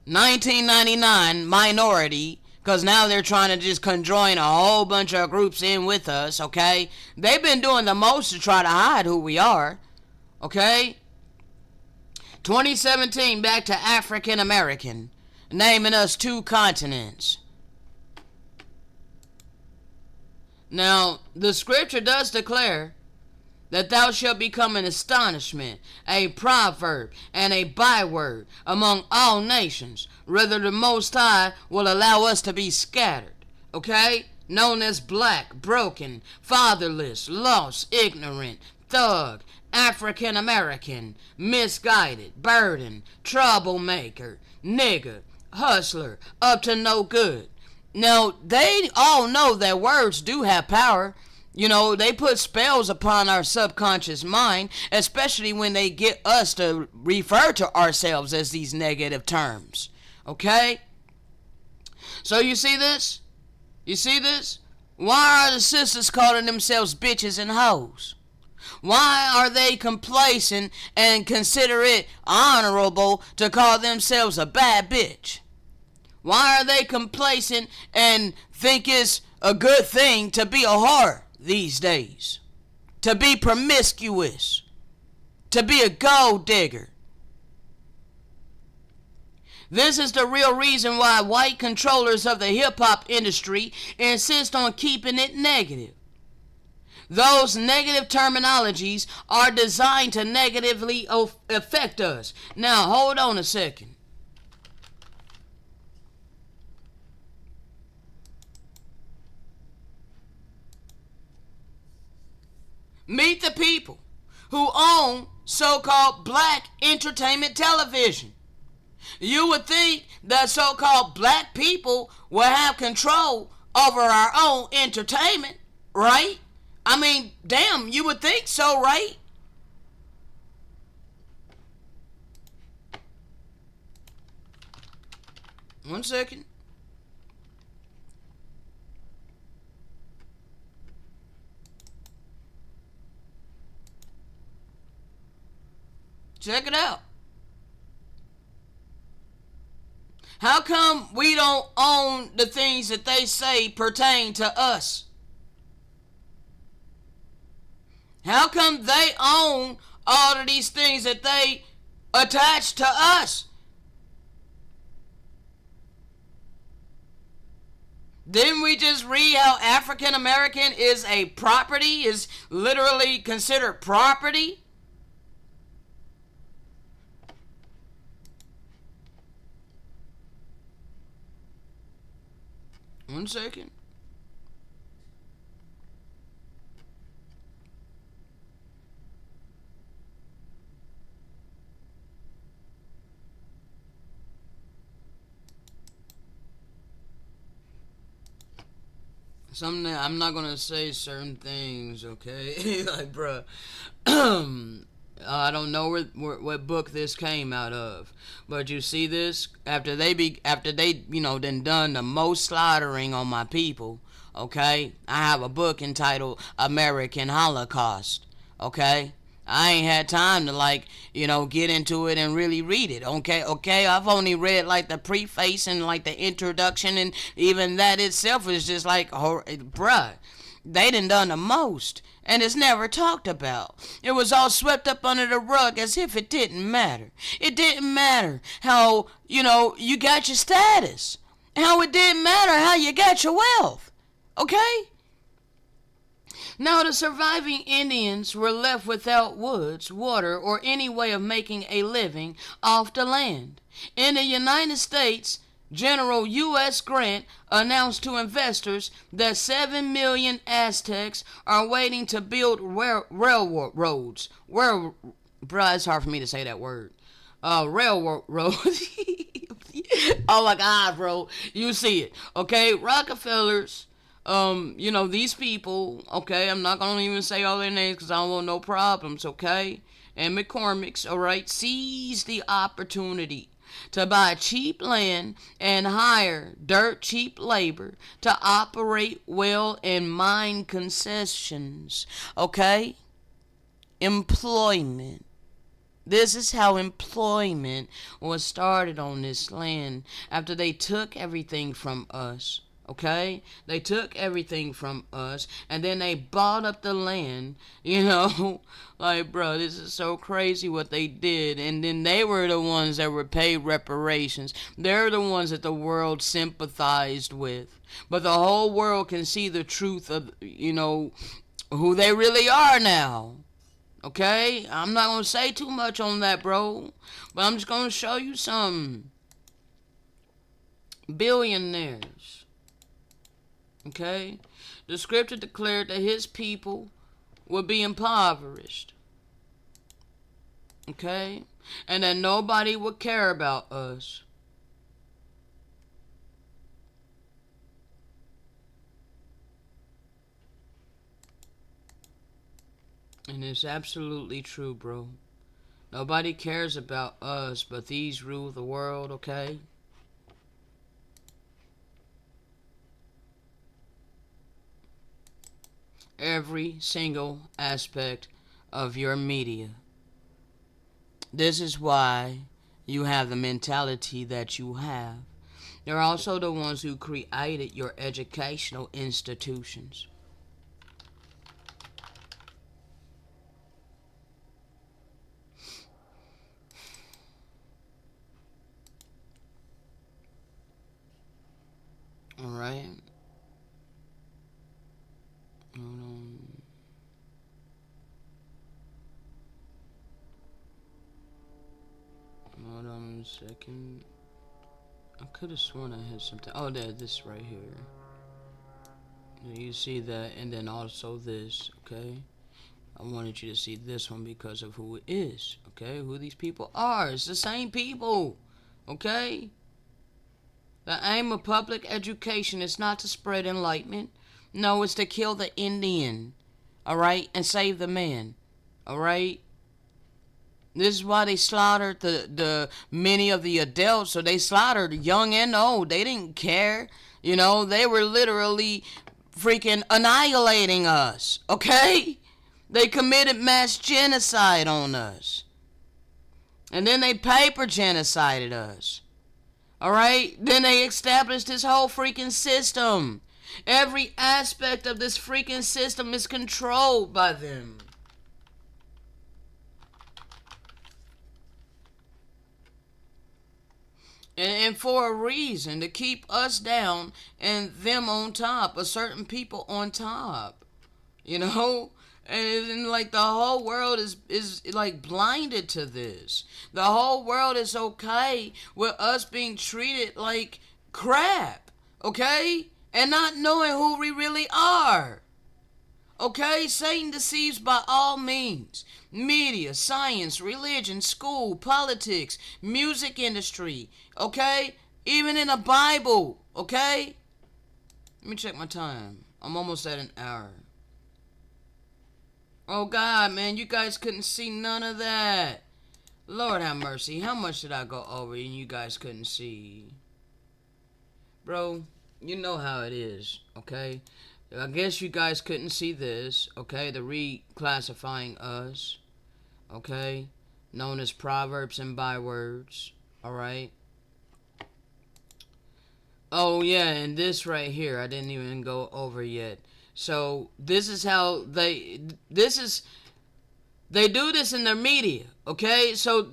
1999 minority, because now they're trying to just conjoin a whole bunch of groups in with us. Okay? They've been doing the most to try to hide who we are. Okay? 2017 back to African American, naming us 2 continents. Now, the scripture does declare that thou shalt become an astonishment, a proverb, and a byword among all nations, whether the Most High will allow us to be scattered. Okay? Known as black, broken, fatherless, lost, ignorant, thug, African American, misguided, burdened, troublemaker, nigger, hustler, up to no good. Now, they all know that words do have power. You know, they put spells upon our subconscious mind, especially when they get us to refer to ourselves as these negative terms. Okay? So you see this? You see this? Why are the sisters calling themselves bitches and hoes? Why are they complacent and consider it honorable to call themselves a bad bitch? Why are they complacent and think it's a good thing to be a whore these days? To be promiscuous? To be a gold digger? This is the real reason why white controllers of the hip-hop industry insist on keeping it negative. Those negative terminologies are designed to negatively affect us. Now, hold on a second. Meet the people who own so-called black entertainment television. You would think that so-called black people will have control over our own entertainment, right? I mean, damn, you would think so, right? One second. Check it out. How come we don't own the things that they say pertain to us? How come they own all of these things that they attach to us? Didn't we just read how African American is a property, is literally considered property? One second. Something that I'm not gonna say certain things, okay? Like, bruh, I don't know what book this came out of, but you see this after they done the most slaughtering on my people. Okay, I have a book entitled American Holocaust. Okay. I ain't had time to get into it and really read it. Okay, I've only read like the preface and like the introduction, and even that itself is just like, bruh, they done the most, and it's never talked about. It was all swept up under the rug as if it didn't matter. It didn't matter how, you got your status. How it didn't matter how you got your wealth. Okay? Now the surviving Indians were left without woods, water, or any way of making a living off the land. In the United States, General U.S. Grant announced to investors that 7 million Aztecs are waiting to build railroads. It's hard for me to say that word. Railroad. Oh my God, bro. You see it. Okay, Rockefellers. These people, okay, I'm not going to even say all their names because I don't want no problems, okay? And McCormick's, all right, seized the opportunity to buy cheap land and hire dirt cheap labor to operate well and mine concessions, okay? Employment. This is how employment was started on this land after they took everything from us. Okay? They took everything from us and then they bought up the land, Like, bro, this is so crazy what they did. And then they were the ones that were paid reparations. They're the ones that the world sympathized with. But the whole world can see the truth of, who they really are now. Okay? I'm not going to say too much on that, bro. But I'm just going to show you some billionaires. Okay? The scripture declared that his people would be impoverished. Okay? And that nobody would care about us. And it's absolutely true, bro. Nobody cares about us, but these rule the world, okay? Every single aspect of your media. This is why you have the mentality that you have. They're also the ones who created your educational institutions. Alright? Hold on. Hold on a second. I could have sworn I had something. Oh, there, this right here. You see that, and then also this, okay? I wanted you to see this one because of who it is, okay? Who these people are. It's the same people, okay? The aim of public education is not to spread enlightenment. No, it's to kill the Indian, alright? And save the man, alright? This is why they slaughtered the many of the adults. So they slaughtered young and old. They didn't care. You know, they were literally freaking annihilating us. Okay? They committed mass genocide on us. And then they paper genocided us. Alright? Then they established this whole freaking system. Every aspect of this freaking system is controlled by them. And for a reason, to keep us down and them on top, a certain people on top, you know? And like the whole world is like blinded to this. The whole world is okay with us being treated like crap, okay? And not knowing who we really are. Okay, Satan deceives by all means. Media, science, religion, school, politics, music industry, okay? Even in the Bible, okay? Let me check my time. I'm almost at an hour. Oh God, man, you guys couldn't see none of that. Lord have mercy. How much did I go over and you guys couldn't see? Bro, you know how it is, okay? I guess you guys couldn't see this, okay? The reclassifying us, okay? Known as proverbs and bywords, alright? Oh, yeah, and this right here, I didn't even go over yet. So, this is how they do this in their media, okay? So,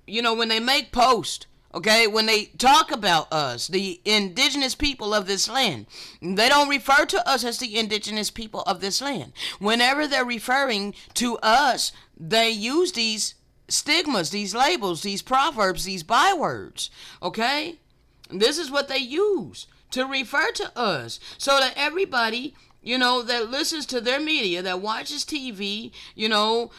you know, when they make posts, okay, when they talk about us, the indigenous people of this land, they don't refer to us as the indigenous people of this land. Whenever they're referring to us, they use these stigmas, these labels, these proverbs, these bywords, okay? This is what they use to refer to us, so that everybody, you know, that listens to their media, that watches TV, you know,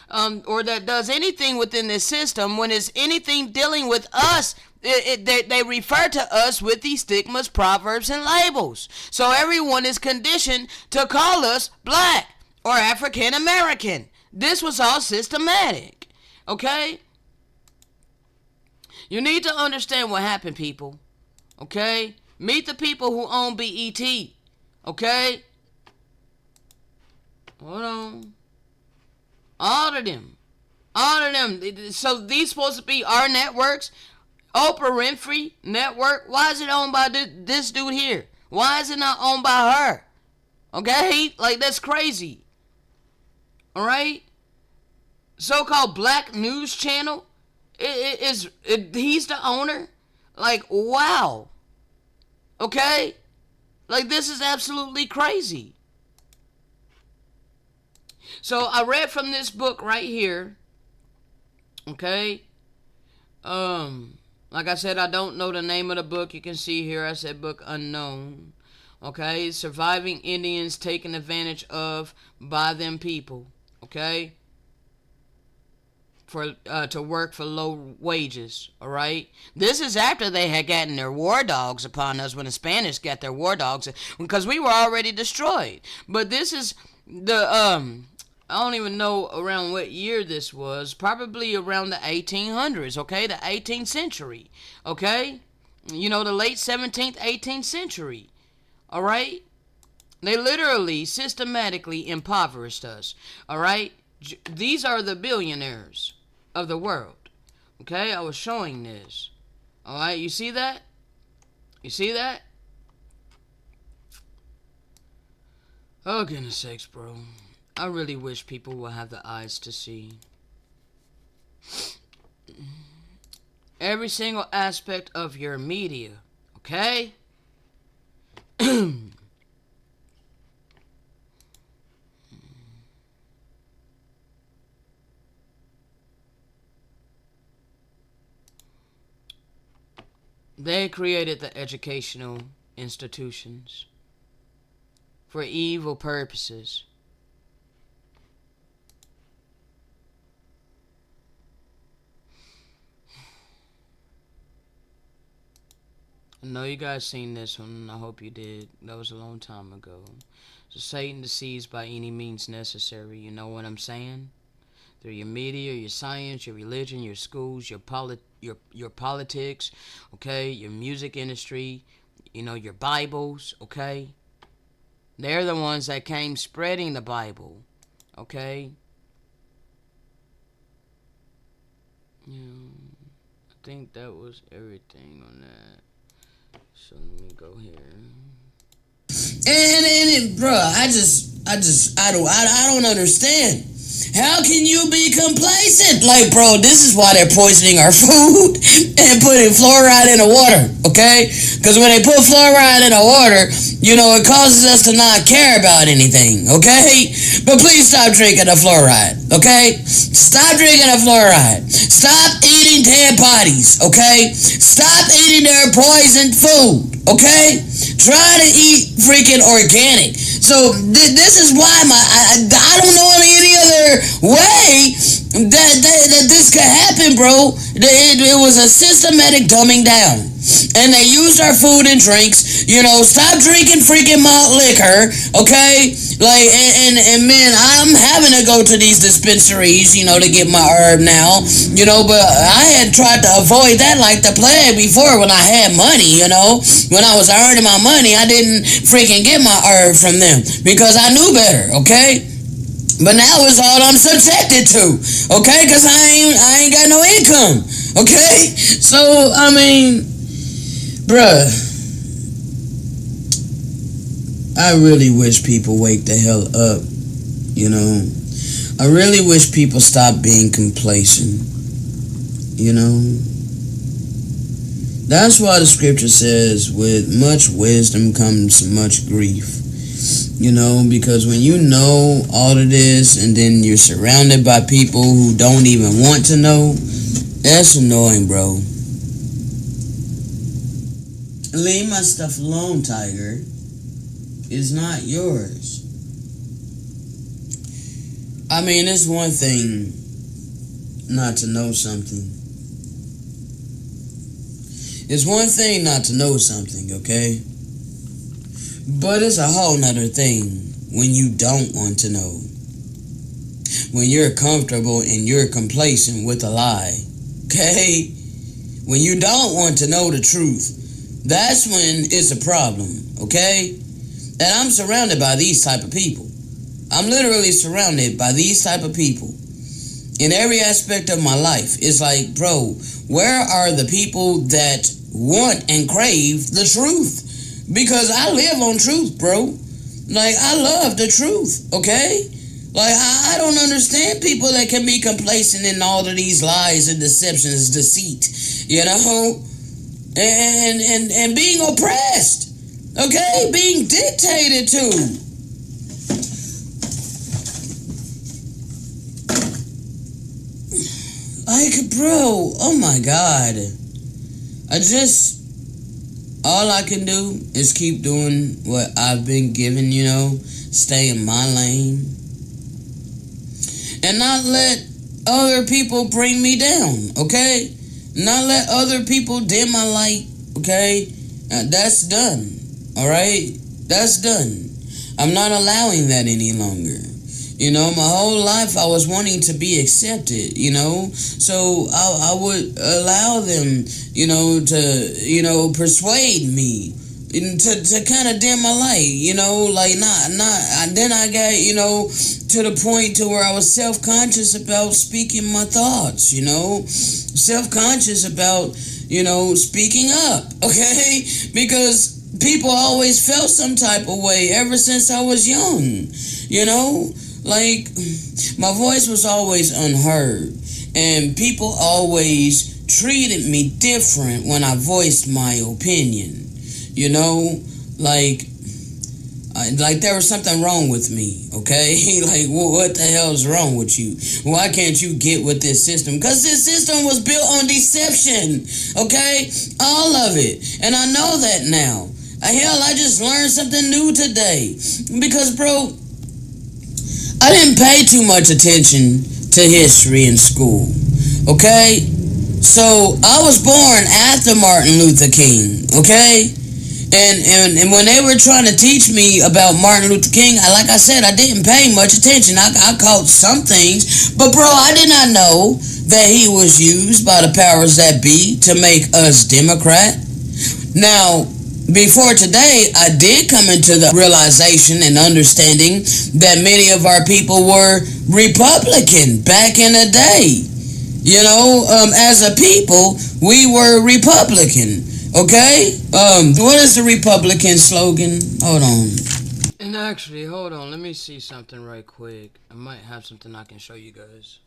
or that does anything within this system, when it's anything dealing with us, they refer to us with these stigmas, proverbs, and labels. So everyone is conditioned to call us black or African American. This was all systematic, okay? You need to understand what happened, people, okay? Meet the people who own BET, okay? Hold on. All of them. So these supposed to be our networks. Oprah Winfrey Network. Why is it owned by this dude here? Why is it not owned by her? Okay? Like, that's crazy. Alright? So-called Black News Channel. He's the owner. Like, wow. Okay? Like, this is absolutely crazy. So I read from this book right here. Okay? Like I said, I don't know the name of the book. You can see here I said book unknown. Okay? Surviving Indians taken advantage of by them people. Okay? To work for low wages. Alright? This is after they had gotten their war dogs upon us, when the Spanish got their war dogs, because we were already destroyed. But this is the I don't even know around what year this was. Probably around the 1800s, okay? The 18th century, okay? You know, the late 17th, 18th century, all right? They literally, systematically impoverished us, all right? These are the billionaires of the world, okay? I was showing this, all right? You see that? You see that? Oh, goodness sakes, bro. I really wish people would have the eyes to see every single aspect of your media, okay? They created the educational institutions for evil purposes. I know you guys seen this one. I hope you did. That was a long time ago. So Satan deceives by any means necessary. You know what I'm saying? Through your media, your science, your religion, your schools, your politics, okay, your music industry, you know, your Bibles, okay? They're the ones that came spreading the Bible, okay? Yeah, I think that was everything on that. So let me go here. And bro, I don't understand. How can you be complacent? Like, bro, this is why they're poisoning our food and putting fluoride in the water, okay? Because when they put fluoride in the water, you know, it causes us to not care about anything, okay? But please stop drinking the fluoride, okay? Stop drinking the fluoride. Stop eating dead bodies, okay? Stop eating their poisoned food, okay? Try to eat freaking organic. So this is why I don't know any other way that this could happen, bro. It was a systematic dumbing down. And they used our food and drinks. You know, stop drinking freaking malt liquor, okay? Like, and man, I'm having to go to these dispensaries, you know, to get my herb now, you know, but I had tried to avoid that like the plague before when I had money, you know. When I was earning my money, I didn't freaking get my herb from them because I knew better, okay? But now it's all I'm subjected to, okay? Because I ain't got no income, okay? So, I mean, bruh, I really wish people wake the hell up, you know? I really wish people stop being complacent, you know? That's why the scripture says, with much wisdom comes much grief. You know, because when you know all of this and then you're surrounded by people who don't even want to know, that's annoying, bro. Leave my stuff alone, Tiger. It's not yours. I mean, it's one thing not to know something. It's one thing not to know something, okay? But it's a whole nother thing when you don't want to know. When you're comfortable and you're complacent with a lie. Okay? When you don't want to know the truth, that's when it's a problem. Okay? And I'm surrounded by these type of people. I'm literally surrounded by these type of people. In every aspect of my life. It's like, bro, where are the people that want and crave the truth? Because I live on truth, bro. Like, I love the truth, okay? Like, I don't understand people that can be complacent in all of these lies and deceptions, deceit, you know? And being oppressed, okay? Being dictated to. Like, bro, oh my God. All I can do is keep doing what I've been given, you know, stay in my lane, and not let other people bring me down, okay? Not let other people dim my light, okay? That's done, all right? That's done. I'm not allowing that any longer. You know, my whole life I was wanting to be accepted, you know. So I would allow them, to persuade me to kind of dim my light, like then I got, to the point to where I was self-conscious about speaking my thoughts, self-conscious about, speaking up, okay? Because people always felt some type of way ever since I was young, like my voice was always unheard, and people always treated me different when I voiced my opinion. Like there was something wrong with me, okay? Like, what the hell's wrong with you? Why can't you get with this system? Because this system was built on deception, okay? All of it. And I know that now. Hell, I just learned something new today. Because, bro, I didn't pay too much attention to history in school, okay? So, I was born after Martin Luther King, okay? And when they were trying to teach me about Martin Luther King, like I said, I didn't pay much attention. I caught some things. But, bro, I did not know that he was used by the powers that be to make us Democrat. Now, before today, I did come into the realization and understanding that many of our people were Republican back in the day. As a people, we were Republican. Okay? What is the Republican slogan? Hold on. And actually, hold on. Let me see something right quick. I might have something I can show you guys.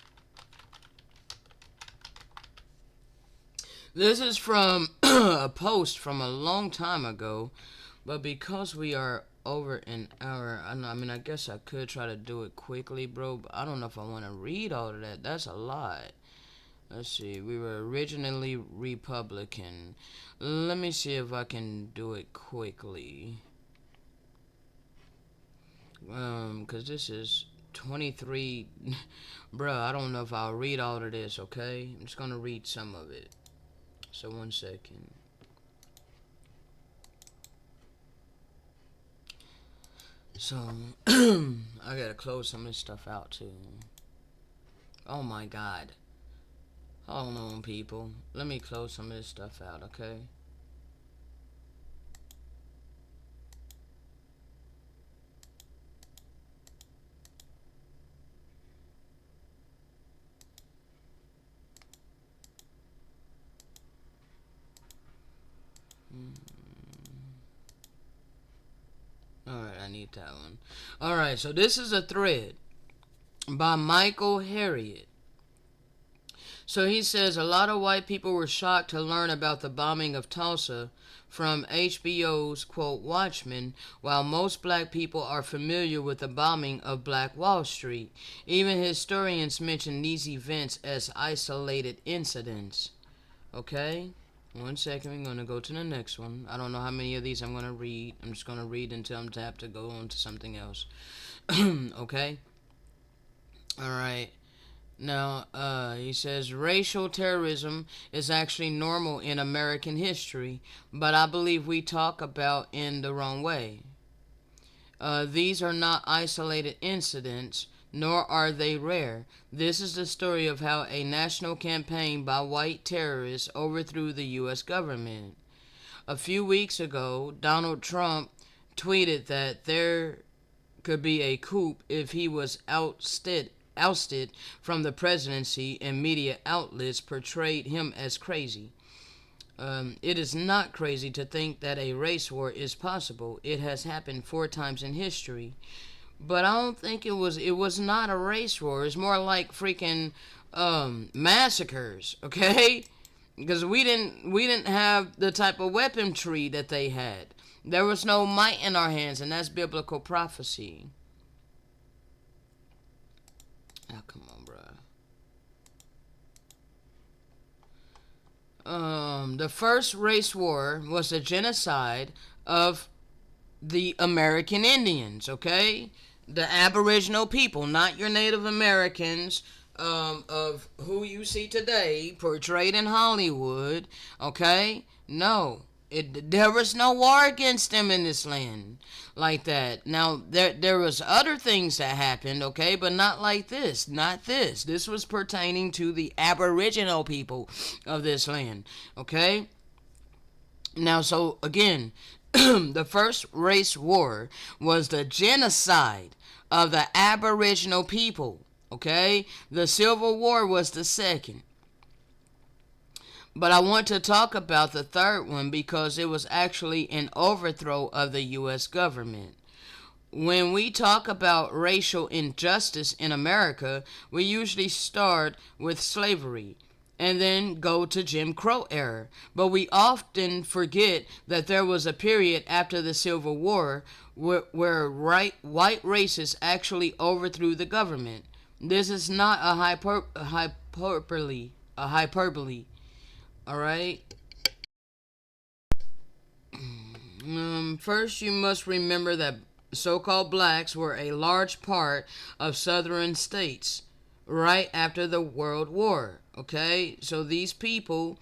This is from a post from a long time ago. But because we are over an hour, I guess I could try to do it quickly, bro. But I don't know if I want to read all of that. That's a lot. Let's see. We were originally Republican. Let me see if I can do it quickly. Because this is 23. Bruh, I don't know if I'll read all of this, okay? I'm just going to read some of it. So, 1 second. So, I got to close some of this stuff out, too. Oh, my God. Hold on, people. Let me close some of this stuff out, okay? Alright, I need that one. Alright, so this is a thread by Michael Harriet. So he says, a lot of white people were shocked to learn about the bombing of Tulsa from HBO's, quote, Watchmen, while most black people are familiar with the bombing of Black Wall Street. Even historians mention these events as isolated incidents. Okay? 1 second, we're going to go to the next one. I don't know how many of these I'm going to read. I'm just going to read until I'm tapped to go on to something else. Okay? Alright. Now, he says, racial terrorism is actually normal in American history, but I believe we talk about in the wrong way. These are not isolated incidents, nor are they rare. This is the story of how a national campaign by white terrorists overthrew the U.S. government. A few weeks ago, Donald Trump tweeted that there could be a coup if he was ousted from the presidency, and media outlets portrayed him as crazy. It is not crazy to think that a race war is possible. It has happened 4 times in history. But I don't think it was not a race war. It's more like freaking massacres, okay? Because we didn't have the type of weaponry that they had. There was no might in our hands, and that's biblical prophecy. Oh, come on, bro. The first race war was the genocide of the American Indians, okay? The Aboriginal people, not your Native Americans, of who you see today portrayed in Hollywood, okay? No. There was no war against them in this land like that. Now there was other things that happened, okay, but not like this. Not this. This was pertaining to the Aboriginal people of this land, okay? Now, so again, the first race war was the genocide of the Aboriginal people, okay? The Civil War was the second. But I want to talk about the third one because it was actually an overthrow of the U.S. government. When we talk about racial injustice in America, we usually start with slavery and then go to Jim Crow era. But we often forget that there was a period after the Civil War where white racists actually overthrew the government. This is not a hyperbole. All right. First, you must remember that so-called blacks were a large part of southern states right after the World War. Okay, so these people,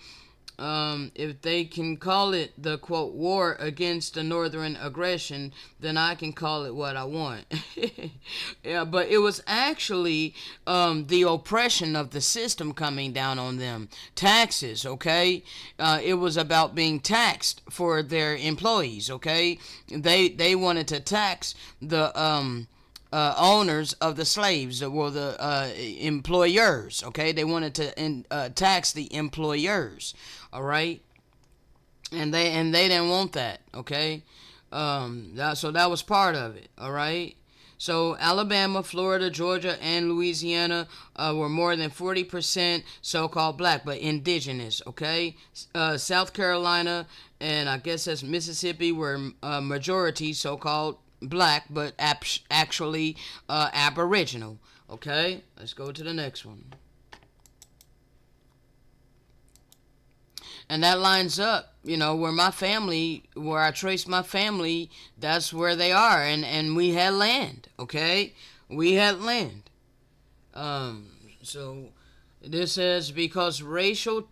if they can call it the quote war against the northern aggression, then I can call it what I want. Yeah, but it was actually the oppression of the system coming down on them. Taxes, okay? It was about being taxed for their employees, okay? They wanted to tax the owners of the slaves, or the employers, okay? They wanted to tax the employers, all right? And they didn't want that, okay? So that was part of it, all right? So Alabama, Florida, Georgia, and Louisiana were more than 40% so-called black, but indigenous, okay? South Carolina and I guess that's Mississippi were majority so-called black, but actually aboriginal. Okay, let's go to the next one. And that lines up, where I trace my family, that's where they are. And we had land, okay? We had land. So this says because racial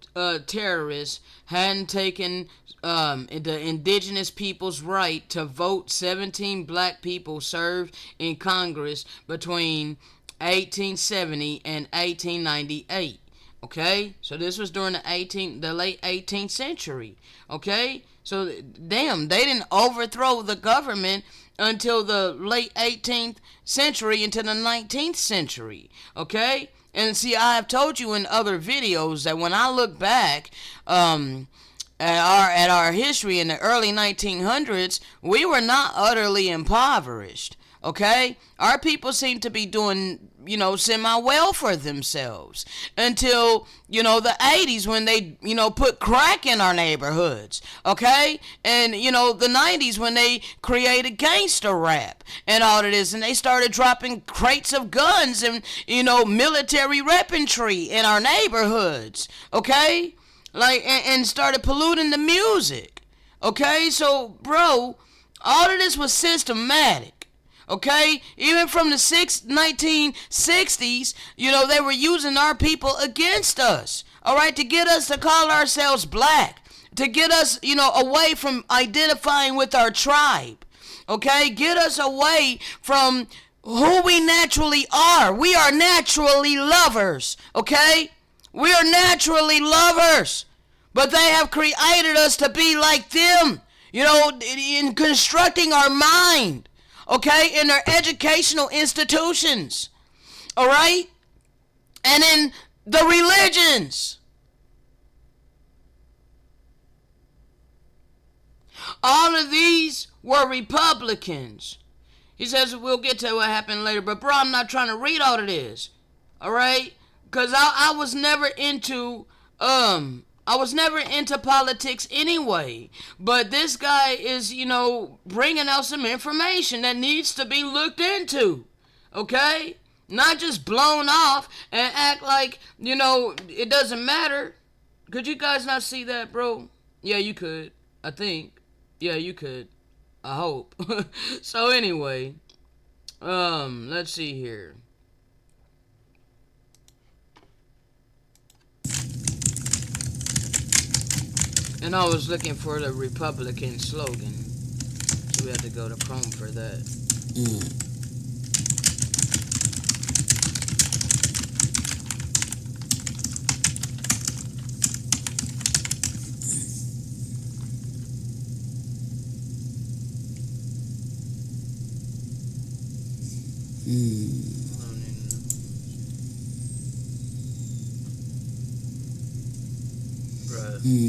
terrorists hadn't taken the indigenous people's right to vote, 17 black people served in Congress between 1870 and 1898. Okay, so this was during the late 18th century. Okay, so damn, they didn't overthrow the government until the late 18th century into the 19th century. Okay, and see, I have told you in other videos that when I look back at our history in the early 1900s, we were not utterly impoverished. Okay, our people seem to be doing, semi-well for themselves until, the 80s when they, put crack in our neighborhoods, okay? And, the 90s when they created gangster rap and all of this, and they started dropping crates of guns and, military weaponry in our neighborhoods, okay? And started polluting the music, okay? So, bro, all of this was systematic. Okay, even from the 1960s, they were using our people against us. All right, to get us to call ourselves black, to get us, away from identifying with our tribe. Okay, get us away from who we naturally are. We are naturally lovers. Okay, we are naturally lovers, but they have created us to be like them. In constructing our mind. Okay, in their educational institutions, all right, and in the religions. All of these were Republicans. He says we'll get to what happened later, but bro, I'm not trying to read all of this, all right, because I was never into politics anyway, but this guy is, bringing out some information that needs to be looked into, okay? Not just blown off and act like, it doesn't matter. Could you guys not see that, bro? Yeah, you could, I think. Yeah, you could. I hope. So anyway, let's see here. And I was looking for the Republican slogan. So we had to go to Chrome for that.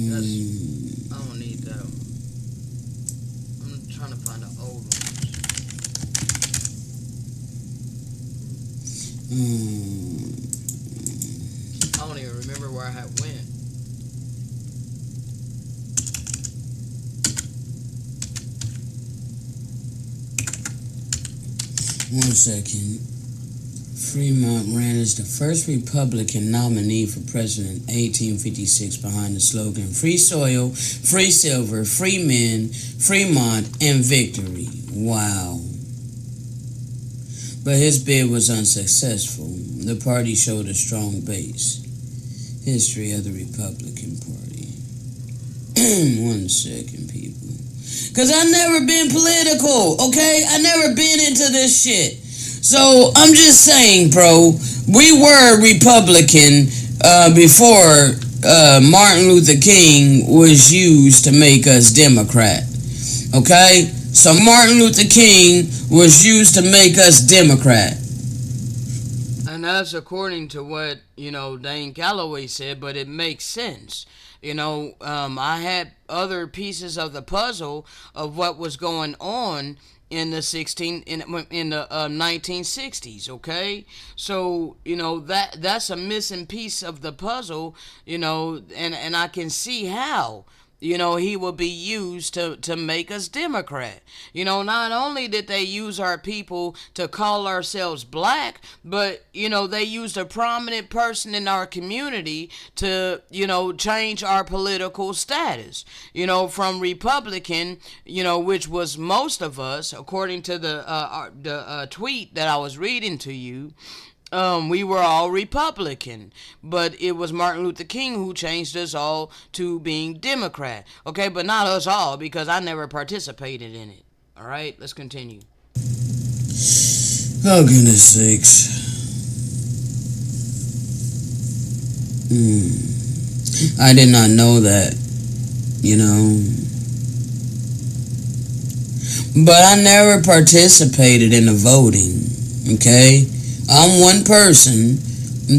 I don't need that one. I'm trying to find the old ones. I don't even remember where I had went. One second. Fremont ran as the first Republican nominee for president in 1856 behind the slogan "Free soil, free silver, free men, Fremont, and victory." Wow. But his bid was unsuccessful. The party showed a strong base. History of the Republican Party. One second, people. Because I never been political, okay? I never been into this shit. So, I'm just saying, bro, we were Republican before Martin Luther King was used to make us Democrat. Okay? So, Martin Luther King was used to make us Democrat. And that's according to what, Dane Calloway said, but it makes sense. I had other pieces of the puzzle of what was going on in the 1960s, okay? So, that's a missing piece of the puzzle, and I can see how, he will be used to make us Democrat. Not only did they use our people to call ourselves black, but, they used a prominent person in our community to, change our political status, from Republican, which was most of us, according to the tweet that I was reading to you. We were all Republican, but it was Martin Luther King who changed us all to being Democrat. Okay, but not us all, because I never participated in it. All right, let's continue. Oh, goodness sakes. I did not know that, But I never participated in the voting, okay? I'm one person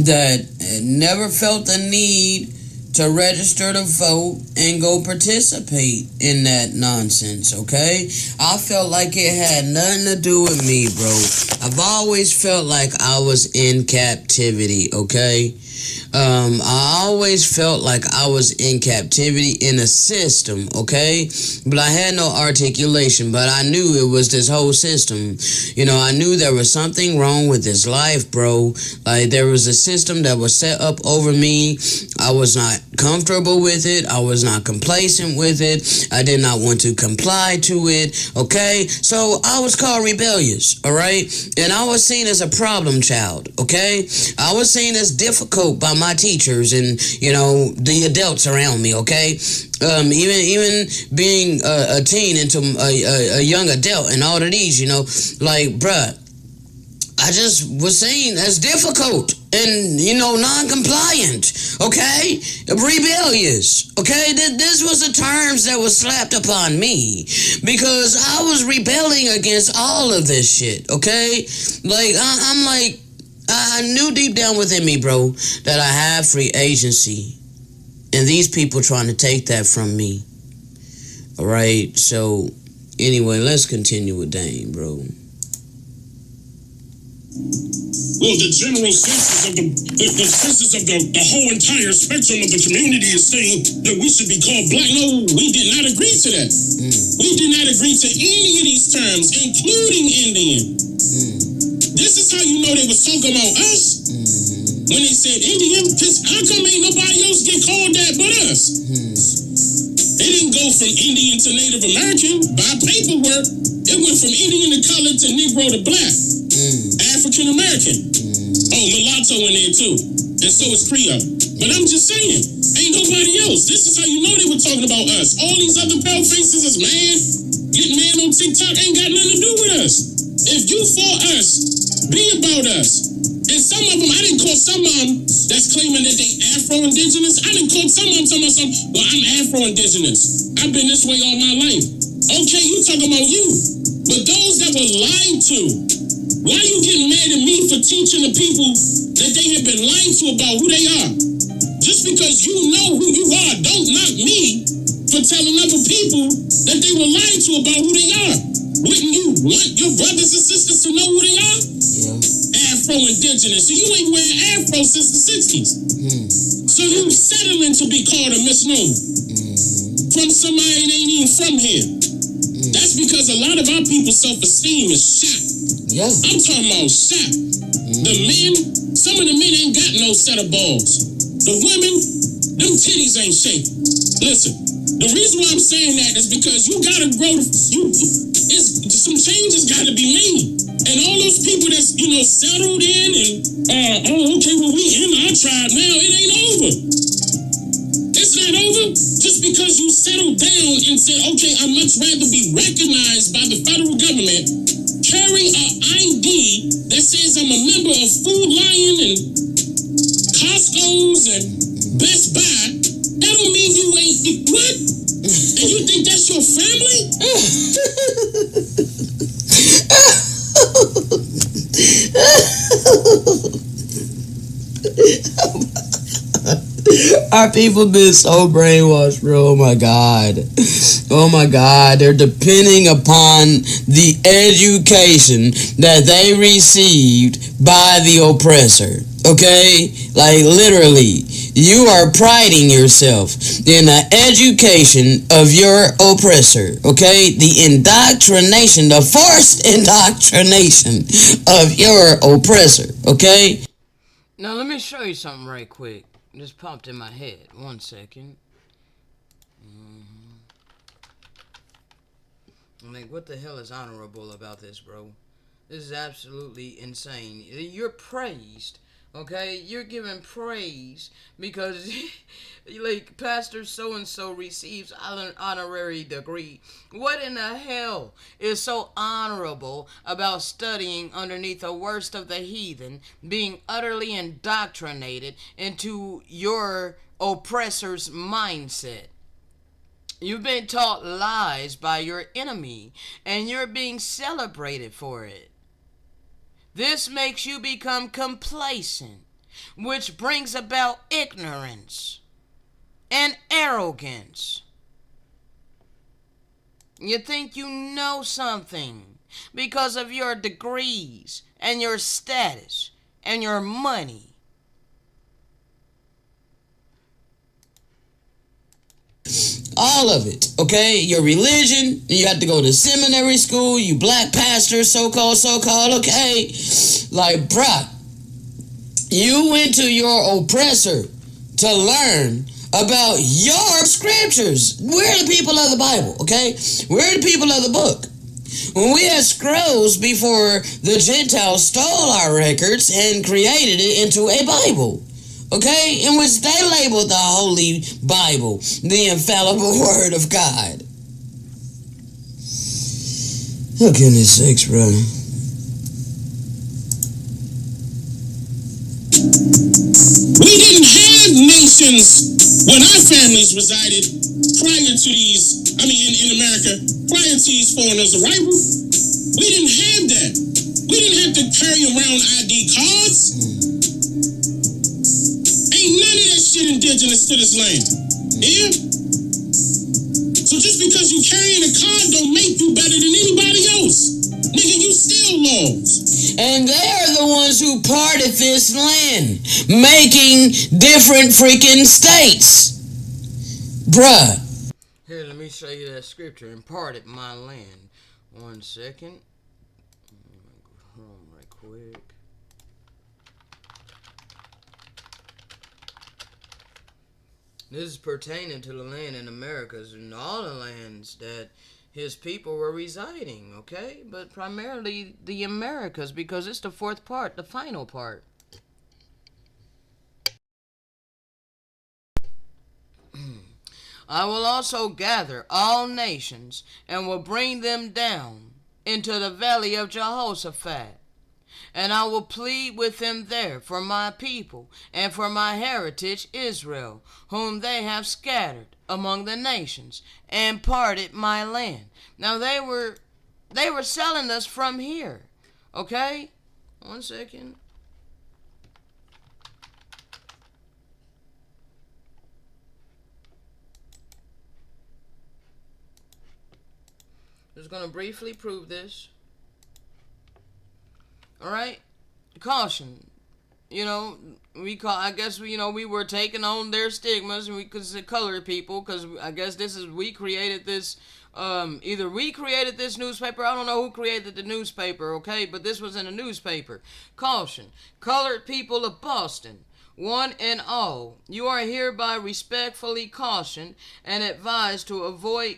that never felt the need to register to vote and go participate in that nonsense, okay? I felt like it had nothing to do with me, bro. I've always felt like I was in captivity, okay? I always felt like I was in captivity in a system, okay? But I had no articulation, but I knew it was this whole system. I knew there was something wrong with this life, bro. Like, there was a system that was set up over me. I was not comfortable with it. I was not complacent with it. I did not want to comply to it, okay? So I was called rebellious, all right? And I was seen as a problem child, okay? I was seen as difficult by my teachers and, the adults around me, okay? Even being a teen into a young adult and all of these, like, bruh, I just was seen as difficult and, non-compliant, okay? Rebellious, okay? This was the terms that was slapped upon me because I was rebelling against all of this shit, okay? Like, I'm like, I knew deep down within me, bro, that I have free agency. And these people trying to take that from me. Alright, so anyway, let's continue with Dane, bro. Well, the general census of the census of the whole entire spectrum of the community is saying that we should be called black. No, we did not agree to that. We did not agree to any of these terms, including Indian. This is how you know they was talking about us. When they said Indian, because how come ain't nobody else get called that but us? It didn't go from Indian to Native American by paperwork. It went from Indian to colored to Negro to black. African American. Oh, mulatto in there too. And so is Creole. But I'm just saying, ain't nobody else. This is how you know they were talking about us. All these other pale faces is mad. Getting mad on TikTok ain't got nothing to do with us. If you for us, be about us. And some of them, I didn't call some of them that's claiming that they Afro-Indigenous. I didn't call some of them talking about some, well, I'm Afro-Indigenous. I've been this way all my life. Okay, you talking about you. But those that were lied to, why you getting mad at me for teaching the people that they have been lied to about who they are? Just because you know who you are, don't knock me for telling other people that they were lied to about who they are. Wouldn't you want your brothers and sisters to know who they are? Yeah. Afro-Indigenous. So you ain't wearing Afro since the 60s. So you settling to be called a misnomer from somebody that ain't even from here. That's because a lot of our people's self-esteem is shot. Yeah. I'm talking about shot. The men, some of the men ain't got no set of balls. The women, them titties ain't shaking. Listen, the reason why I'm saying that is because you gotta grow. Some changes gotta be made. And all those people that's, settled in and, okay, well, we in our tribe now, it ain't over. It's not over just because you settled down and said, okay, I'd much rather be recognized by the federal government, carry an ID that says I'm a member of Food Lion and Costco's and Best Buy. That don't mean you ain't, what? And you think that's your family? Our people been so brainwashed, bro. Oh my God. Oh my God. They're depending upon the education that they received by the oppressor. Okay? Like literally, you are priding yourself in the education of your oppressor. Okay? The indoctrination, the forced indoctrination of your oppressor. Okay? Now let me show you something right quick. Just popped in my head. 1 second. I'm like, what the hell is honorable about this, bro? This is absolutely insane. You're praised, okay? You're given praise because, like, Pastor so-and-so receives an honorary degree. What in the hell is so honorable about studying underneath the worst of the heathen, being utterly indoctrinated into your oppressor's mindset? You've been taught lies by your enemy, and you're being celebrated for it. This makes you become complacent, which brings about ignorance and arrogance. You think you know something because of your degrees and your status and your money. All of it, okay? Your religion, you have to go to seminary school, you black pastor, so-called, okay? Like, bruh, you went to your oppressor to learn about your scriptures. We're the people of the Bible, okay? We're the people of the book. When we had scrolls before the Gentiles stole our records and created it into a Bible. Okay, in which they labeled the Holy Bible, the infallible Word of God. Oh, goodness sakes, bro. We didn't have nations when our families resided prior to these, in America, prior to these foreigners' arrival. We didn't have that. We didn't have to carry around ID cards. Ain't none of that shit indigenous to this land. Yeah? So just because you carrying a card don't make you better than anybody else. Nigga, you still lost. And they are the ones who parted this land, making different freaking states. Bruh. Here, let me show you that scripture. And parted my land. 1 second. Go home right quick. This is pertaining to the land in Americas and all the lands that his people were residing, okay? But primarily the Americas, because it's the fourth part, the final part. I will also gather all nations and will bring them down into the valley of Jehoshaphat. And I will plead with them there for my people and for my heritage Israel, whom they have scattered among the nations and parted my land. Now they were selling us from here. Okay? 1 second. Just gonna briefly prove this. Alright? Caution. I guess we were taking on their stigmas, and we could say colored people, because I guess we created this, either we created this newspaper, I don't know who created the newspaper, okay, but this was in a newspaper. Caution. Colored people of Boston, one and all, you are hereby respectfully cautioned and advised to avoid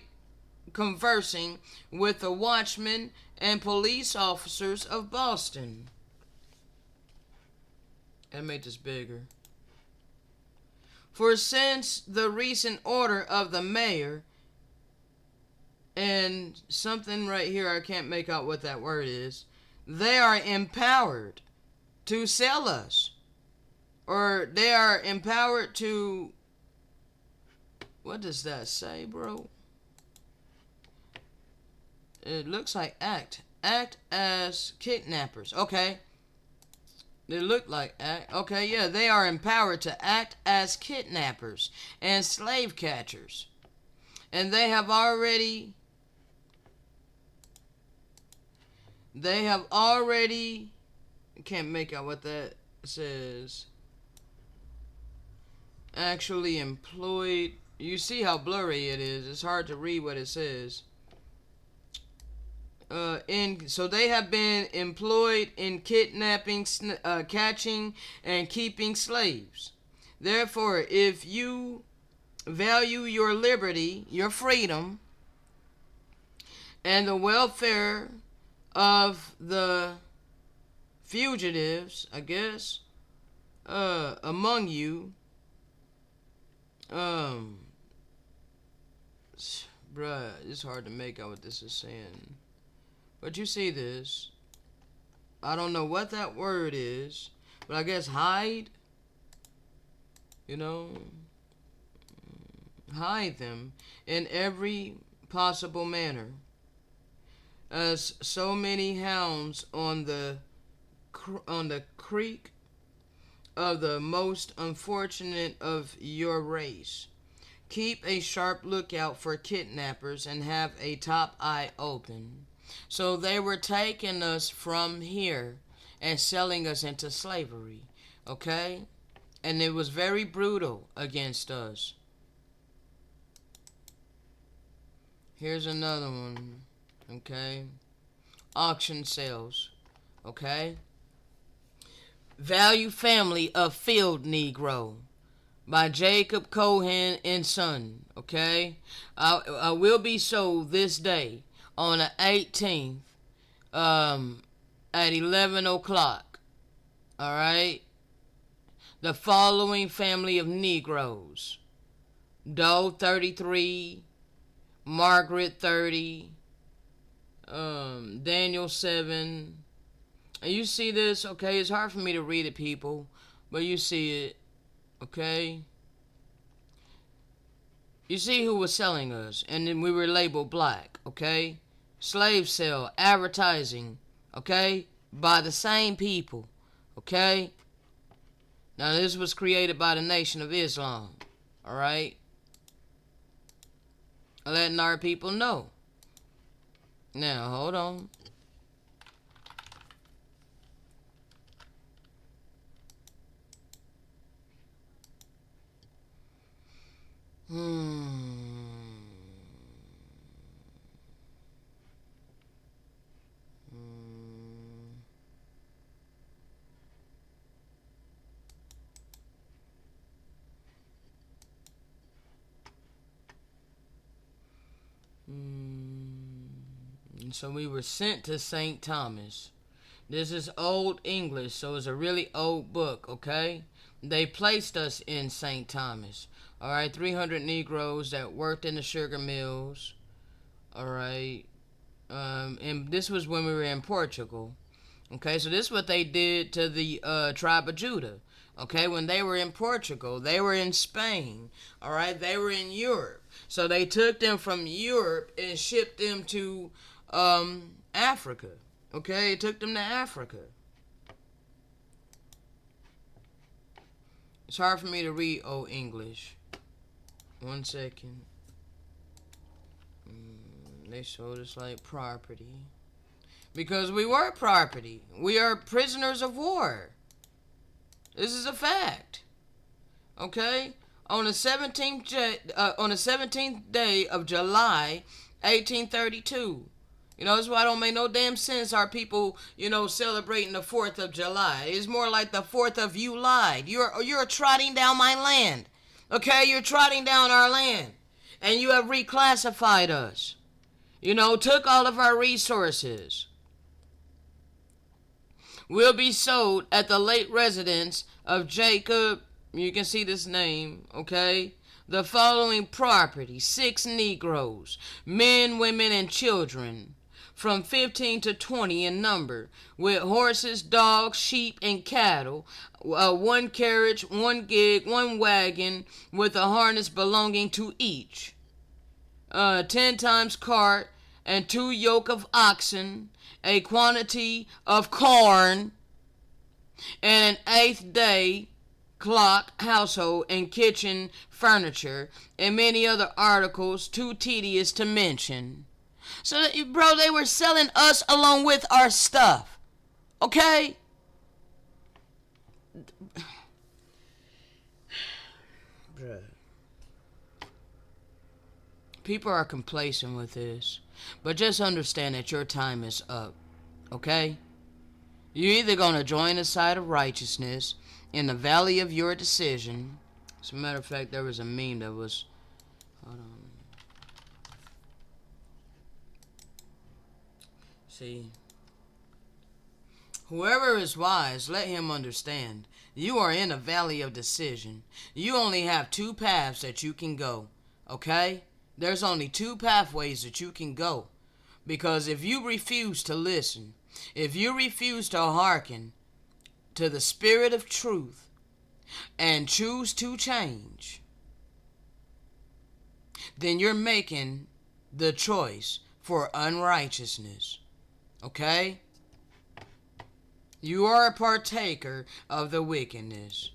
conversing with the watchmen and police officers of Boston. And make this bigger. For since the recent order of the mayor, and something right here, I can't make out what that word is, they are empowered to sell us. Or they are empowered to, what does that say, bro? It looks like act as kidnappers. Okay. They look like act. Okay, yeah, they are empowered to act as kidnappers and slave catchers. And they have already I can't make out what that says. Actually employed. You see how blurry it is. It's hard to read what it says. So they have been employed in kidnapping, catching, and keeping slaves. Therefore, if you value your liberty, your freedom, and the welfare of the fugitives, I guess, among you, bruh, it's hard to make out what this is saying. But you see this. I don't know what that word is, but I guess hide. Hide them in every possible manner. As so many hounds on the creek of the most unfortunate of your race. Keep a sharp lookout for kidnappers and have a top eye open. So they were taking us from here and selling us into slavery, okay? And it was very brutal against us. Here's another one, okay? Auction sales, okay? Value Family of Field Negro by Jacob Cohen and Son, okay? I will be sold this day on the 18th at 11 o'clock. Alright? The following family of Negroes: Doe 33, Margaret 30, Daniel 7. And you see this, okay? It's hard for me to read it, people, but you see it, okay? You see who was selling us, and then we were labeled black, okay? Slave sale, advertising, okay? By the same people, okay? Now this was created by the Nation of Islam, alright? Letting our people know. Now, hold on. So we were sent to St. Thomas. This is Old English, so it's a really old book, okay? They placed us in St. Thomas. All right, 300 Negroes that worked in the sugar mills. All right. And this was when we were in Portugal. Okay, so this is what they did to the tribe of Judah. Okay, when they were in Portugal, they were in Spain. All right, they were in Europe. So they took them from Europe and shipped them to Africa. Okay, it took them to Africa. It's hard for me to read Old English. 1 second. They sold us like property. Because we were property. We are prisoners of war. This is a fact. Okay? On the 17th day of July, 1832. You know, that's why it don't make no damn sense our people, you know, celebrating the 4th of July. It's more like the 4th of you lied. You're trotting down my land. Okay? You're trotting down our land. And you have reclassified us. You know, took all of our resources. Will be sold at the late residence of Jacob. You can see this name, okay? The following property: 6 Negroes, men, women, and children, from 15 to 20 in number, with horses, dogs, sheep, and cattle, 1 carriage, 1 gig, 1 wagon, with a harness belonging to each, 10 times cart, and 2 yoke of oxen, a quantity of corn, and an 8th day clock, household, and kitchen furniture, and many other articles too tedious to mention. So, bro, they were selling us along with our stuff. Okay? Bruh. People are complacent with this. But just understand that your time is up. Okay? You're either going to join the side of righteousness in the valley of your decision. As a matter of fact, there was a meme that was... Hold on. See? Whoever is wise, let him understand. You are in a valley of decision. You only have 2 paths that you can go. Okay? There's only 2 pathways that you can go. Because if you refuse to listen, if you refuse to hearken to the Spirit of truth and choose to change, then you're making the choice for unrighteousness. Okay? You are a partaker of the wickedness.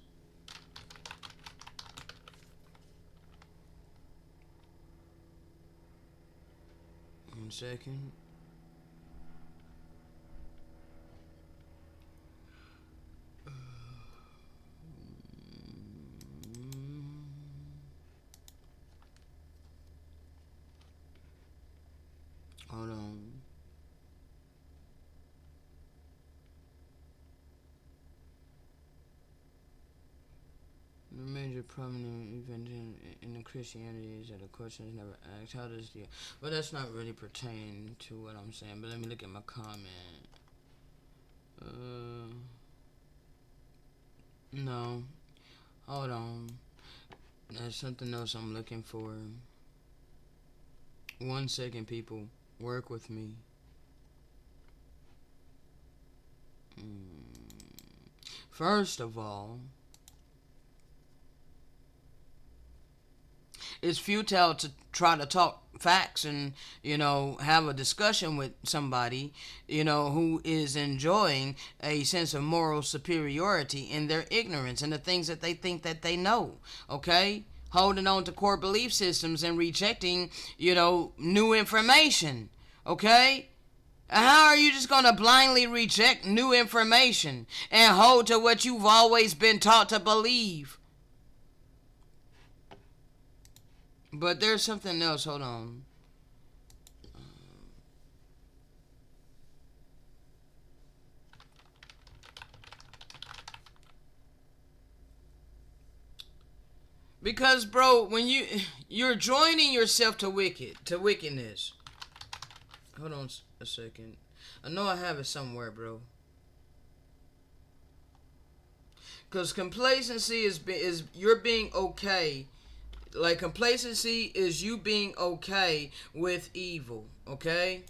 One second. Hold on. The major prominent event in the Christianity is that a question is never asked. How does the... Well, that's not really pertaining to what I'm saying, but let me look at my comment. No. Hold on. There's something else I'm looking for. 1 second, people. Work with me. First of all, it's futile to try to talk facts and, have a discussion with somebody, who is enjoying a sense of moral superiority in their ignorance and the things that they think that they know, okay? Holding on to core belief systems and rejecting, new information, okay? How are you just going to blindly reject new information and hold to what you've always been taught to believe? But there's something else. Hold on. Because, bro, when you're joining yourself to wickedness. Hold on. a second. I know I have it somewhere, bro. Because complacency is you're being okay. Like, complacency is you being okay with evil, okay?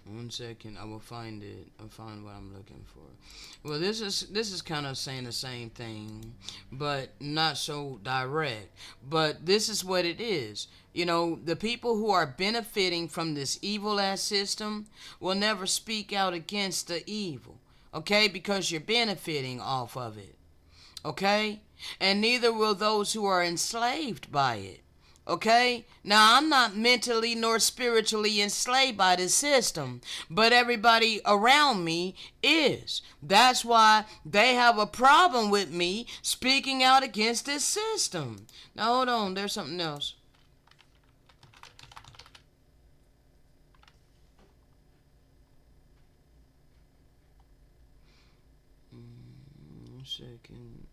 One second, I will find it. I'll find what I'm looking for. Well, this is kind of saying the same thing, but not so direct. But this is what it is. You know, the people who are benefiting from this evil ass system will never speak out against the evil, okay? Because you're benefiting off of it, okay? And neither will those who are enslaved by it. Okay? Now, I'm not mentally nor spiritually enslaved by this system, but everybody around me is. That's why they have a problem with me speaking out against this system. Now, hold on. There's something else. One second.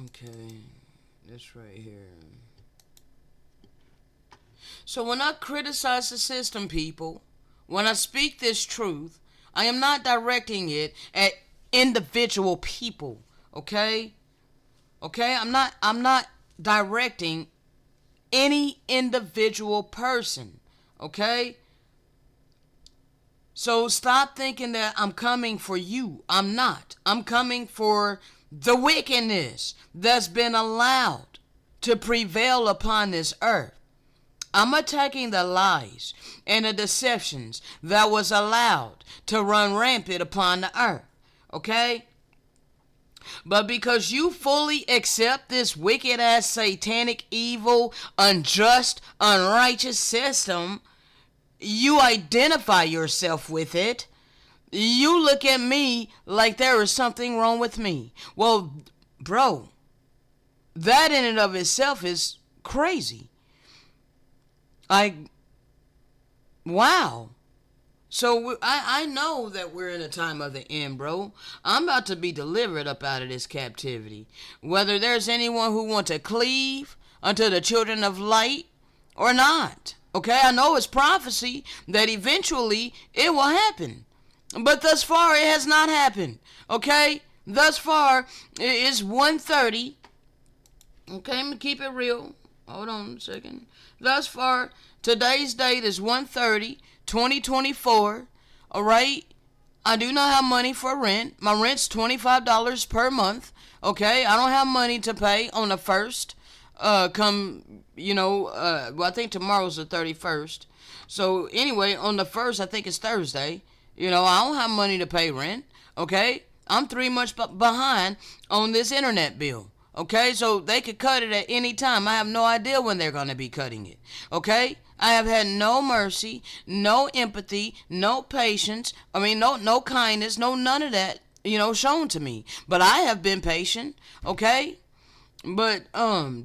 Okay, that's right here. So when I criticize the system, people, when I speak this truth, I am not directing it at individual people, okay? Okay, I'm not directing any individual person, okay? So stop thinking that I'm coming for you. I'm not. I'm coming for the wickedness that's been allowed to prevail upon this earth. I'm attacking the lies and the deceptions that was allowed to run rampant upon the earth. Okay? But because you fully accept this wicked ass, satanic, evil, unjust, unrighteous system, you identify yourself with it. You look at me like there is something wrong with me. Well, bro, that in and of itself is crazy. Wow. So I know that we're in a time of the end, bro. I'm about to be delivered up out of this captivity. Whether there's anyone who wants to cleave unto the children of light or not. Okay, I know it's prophecy that eventually it will happen. But thus far, it has not happened. Okay? Thus far, it's 1:30. Okay, I'm going to keep it real. Hold on a second. Thus far, today's date is 1:30, 2024. Alright? I do not have money for rent. My rent's $25 per month. Okay? I don't have money to pay on the 1st. Well, I think tomorrow's the 31st. So, anyway, on the 1st, I think it's Thursday. You know, I don't have money to pay rent, okay? I'm 3 months behind on this internet bill, okay? So they could cut it at any time. I have no idea when they're going to be cutting it, okay? I have had no mercy, no empathy, no patience. No kindness, no none of that, shown to me. But I have been patient, okay? But,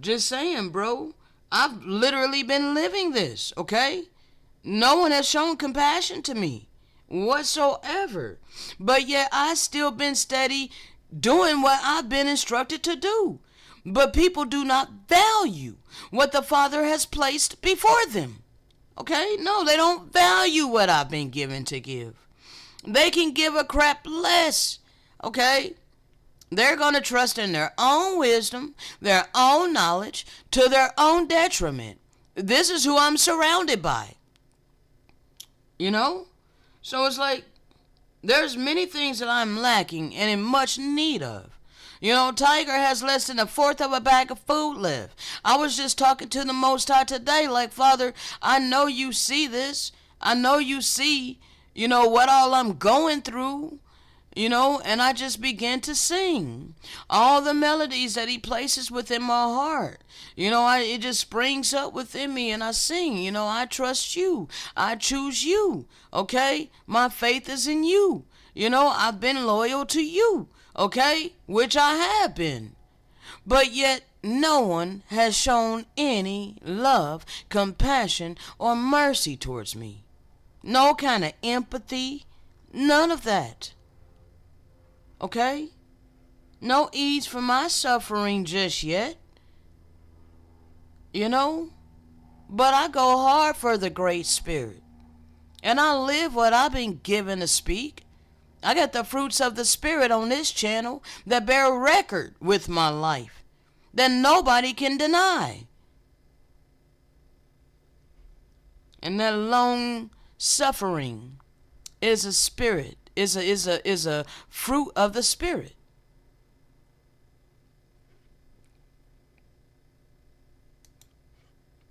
just saying, bro, I've literally been living this, okay? No one has shown compassion to me whatsoever, but yet I still been steady doing what I've been instructed to do. But people do not value what the Father has placed before them. Okay? No, they don't value what I've been given to give. They can give a crap less. Okay? They're going to trust in their own wisdom, their own knowledge, to their own detriment. This is who I'm surrounded by. So it's like, there's many things that I'm lacking and in much need of. Tiger has less than a fourth of a bag of food left. I was just talking to the Most High today, like, Father, I know you see this. I know you see, what all I'm going through. And I just began to sing all the melodies that he places within my heart. It just springs up within me and I sing. I trust you. I choose you. Okay? My faith is in you. I've been loyal to you. Okay? Which I have been. But yet no one has shown any love, compassion, or mercy towards me. No kind of empathy. None of that. Okay? No ease for my suffering just yet. You know? But I go hard for the Great Spirit. And I live what I've been given to speak. I got the fruits of the Spirit on this channel that bear record with my life that nobody can deny. And that long suffering is a spirit, is a fruit of the Spirit.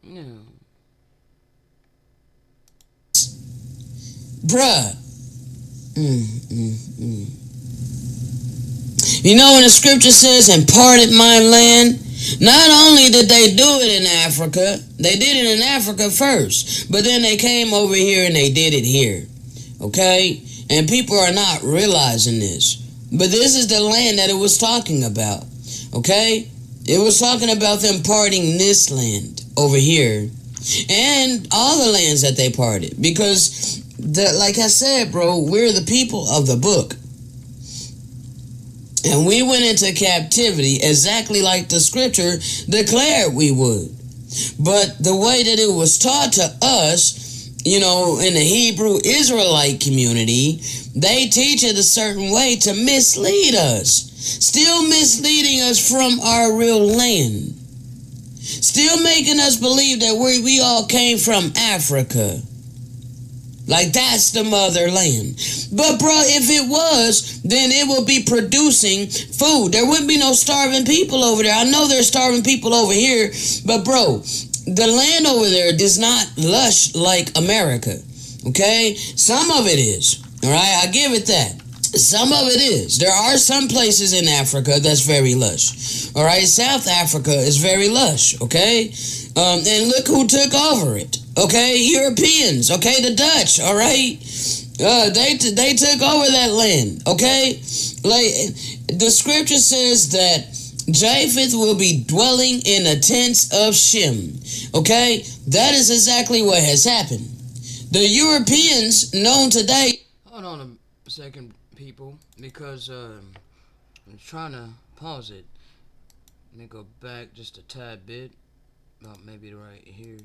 Yeah. Bruh. You know when the scripture says, and parted my land, not only did they do it in Africa, they did it in Africa first, but then they came over here and they did it here. Okay? And people are not realizing this. But this is the land that it was talking about. Okay? It was talking about them parting this land over here. And all the lands that they parted. Because, like I said, bro, we're the people of the book. And we went into captivity exactly like the scripture declared we would. But the way that it was taught to us, you know, in the Hebrew Israelite community, they teach it a certain way to mislead us. Still misleading us from our real land. Still making us believe that we all came from Africa. Like that's the motherland. But bro, if it was, then it would be producing food. There wouldn't be no starving people over there. I know there's starving people over here, but bro, the land over there is not lush like America. Okay? Some of it is. Alright, I give it that. Some of it is. There are some places in Africa that's very lush. Alright, South Africa is very lush. Okay? And look who took over it. Okay, Europeans, okay, the Dutch, all right, they took over that land, okay, like the scripture says that Japheth will be dwelling in the tents of Shem, okay, that is exactly what has happened. The Europeans known today. Hold on a second, people, because I'm trying to pause it. Let me go back just a tad bit, about maybe right here.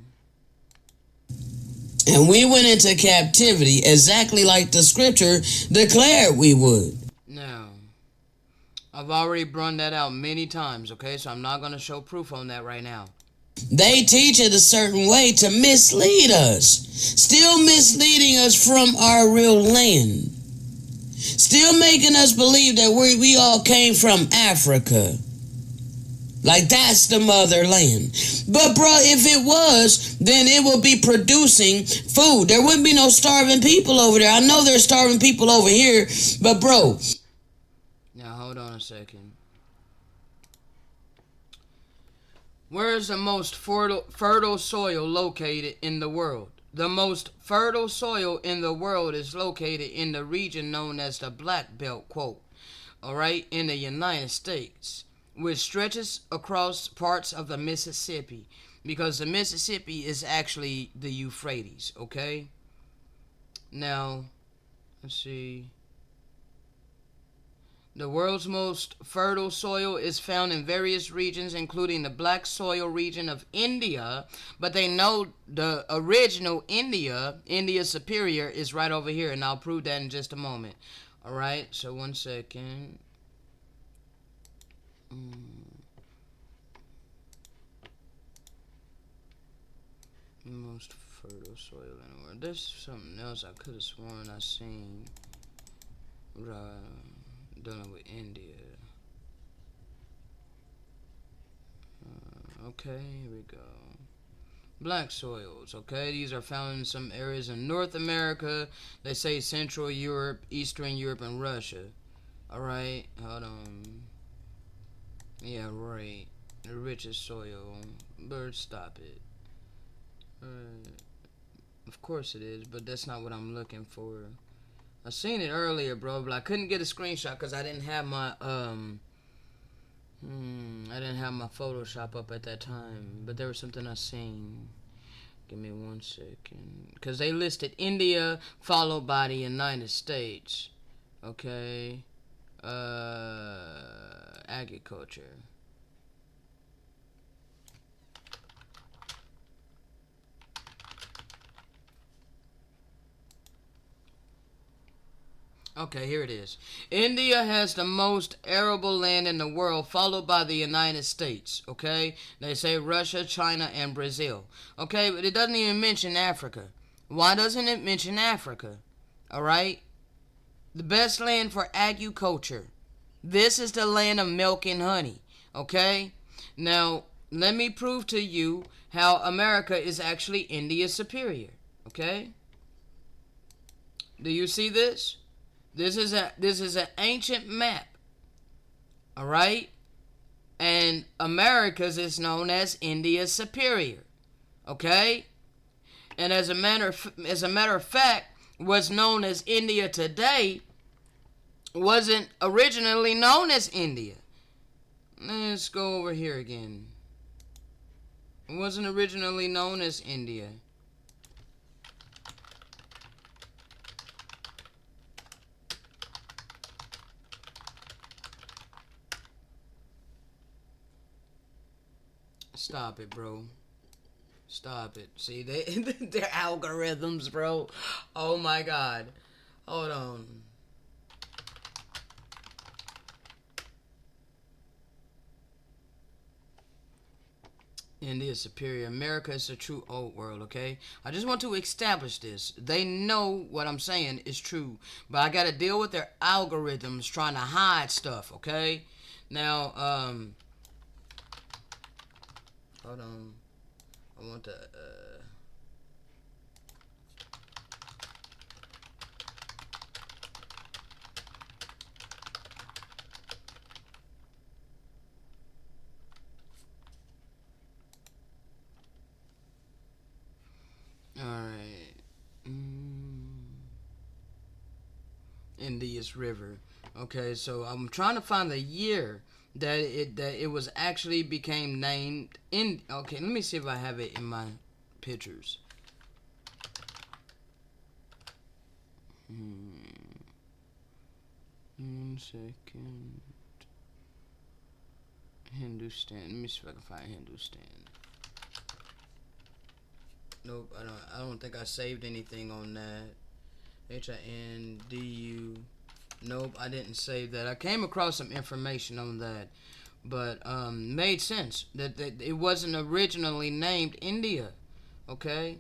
And we went into captivity exactly like the scripture declared we would. Now, I've already brung that out many times, okay? So I'm not going to show proof on that right now. They teach it a certain way to mislead us. Still misleading us from our real land. Still making us believe that we all came from Africa. Like that's the motherland. But bro, if it was, then it would be producing food. There wouldn't be no starving people over there. I know there's starving people over here, but bro. Now hold on a second. Where is the most fertile soil located in the world? The most fertile soil in the world is located in the region known as the Black Belt, quote, alright, in the United States, which stretches across parts of the Mississippi, because the Mississippi is actually the Euphrates, okay? Now, let's see. The world's most fertile soil is found in various regions, including the black soil region of India, but they know the original India Superior, is right over here, and I'll prove that in just a moment. Alright, so one second. Most fertile soil in the world. There's something else I could have sworn I seen. Dealing with India. Okay, here we go. Black soils, okay? These are found in some areas in North America. They say Central Europe, Eastern Europe, and Russia. Alright, hold on. Yeah, right. The richest soil. Bird, stop it. Of course it is, but that's not what I'm looking for. I seen it earlier, bro, but I couldn't get a screenshot because I didn't have my Photoshop up at that time. But there was something I seen. Give me 1 second. Because they listed India followed by the United States. Okay. Agriculture. Okay, here it is. India has the most arable land in the world, followed by the United States. Okay? They say Russia, China, and Brazil. Okay, but it doesn't even mention Africa. Why doesn't it mention Africa? Alright? The best land for agriculture. This is the land of milk and honey. Okay? Now, let me prove to you how America is actually India's superior. Okay? Do you see this? This is an ancient map. All right? And America's is known as India's superior. Okay? And as a matter of fact, what's known as India today wasn't originally known as India. Let's go over here again. It wasn't originally known as India. Stop it, bro. Stop it. See, their algorithms, bro. Oh my God. Hold on. India is superior. America is the true old world, okay? I just want to establish this. They know what I'm saying is true, but I got to deal with their algorithms trying to hide stuff, okay? Now, hold on. I want to, alright. India's River. Okay, so I'm trying to find the year that it was actually became named in. Okay, let me see if I have it in my pictures. 1 second. Hindustan. Let me see if I can find Hindustan. Nope, I don't think I saved anything on that. HINDU. Nope, I didn't save that. I came across some information on that, but made sense that it wasn't originally named India. Okay.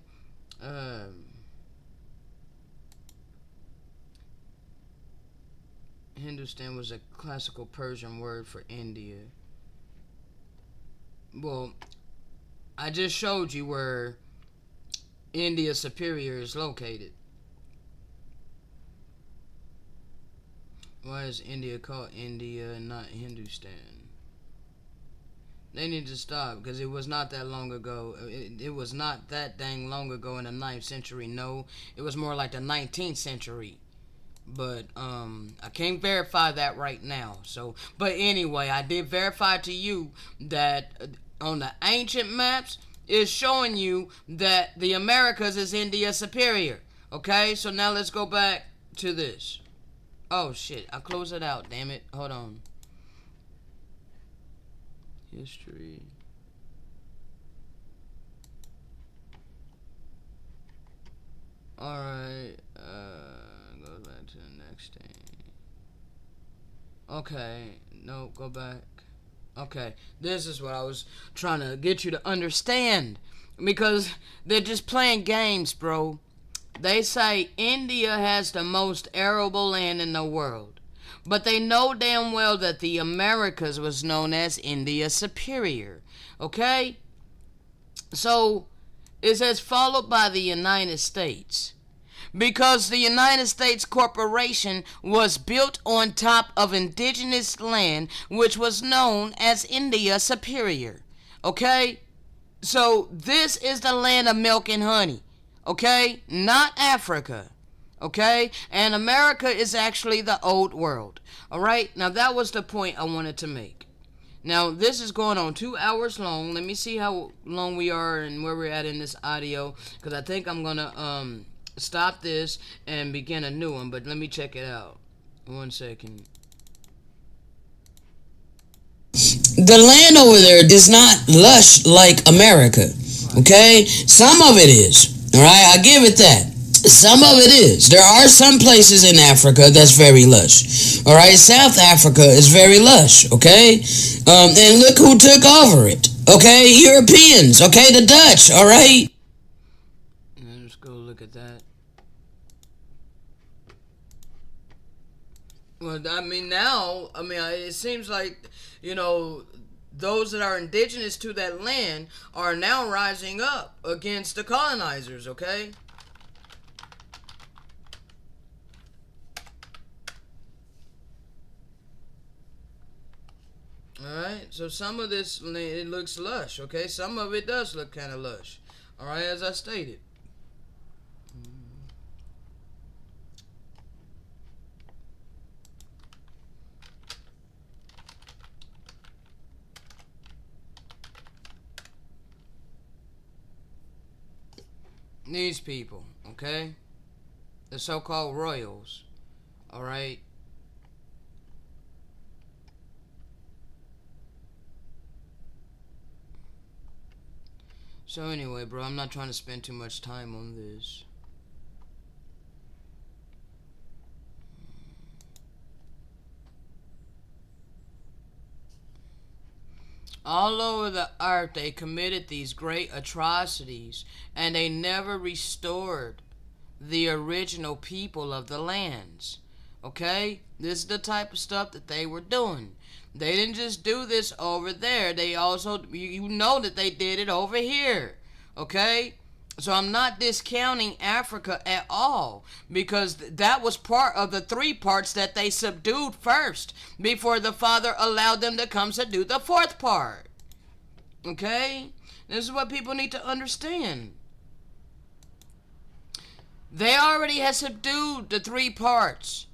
Hindustan was a classical Persian word for India. Well, I just showed you where India Superior is located. Why is India called India and not Hindustan? They need to stop, because it was not that long ago. It was not that dang long ago in the 9th century. No, it was more like the 19th century. But I can't verify that right now. So, but anyway, I did verify to you that on the ancient maps, it's showing you that the Americas is India Superior. Okay, so now let's go back to this. Oh shit, I closed it out, damn it. Hold on. History. Alright, go back to the next thing. Okay, no, go back. Okay, this is what I was trying to get you to understand. Because they're just playing games, bro. They say India has the most arable land in the world. But they know damn well that the Americas was known as India Superior. Okay? So, it says followed by the United States. Because the United States Corporation was built on top of indigenous land, which was known as India Superior. Okay? So, this is the land of milk and honey. Okay? Not Africa. Okay? And America is actually the old world. Alright? Now, that was the point I wanted to make. Now, this is going on 2 hours long. Let me see how long we are and where we're at in this audio, because I think I'm going to stop this and begin a new one, but let me check it out. 1 second. The land over there is not lush like America, okay? Some of it is, all right? I give it that. Some of it is. There are some places in Africa that's very lush, all right? South Africa is very lush, okay? And look who took over it, okay? Europeans, okay? The Dutch, all right? Let's go look at that. Well, I mean, now, it seems like, those that are indigenous to that land are now rising up against the colonizers, okay? Alright, so some of this, it looks lush, okay? Some of it does look kind of lush. Alright, as I stated. These people, okay? The so-called royals, alright? So anyway, bro, I'm not trying to spend too much time on this. All over the earth they committed these great atrocities, and they never restored the original people of the lands. Okay? This is the type of stuff that they were doing. They didn't just do this over there. They also, you know that they did it over here. Okay? So I'm not discounting Africa at all, because that was part of the 3 parts that they subdued first before the Father allowed them to come subdue the 4th part. Okay? This is what people need to understand. They already had subdued the 3 parts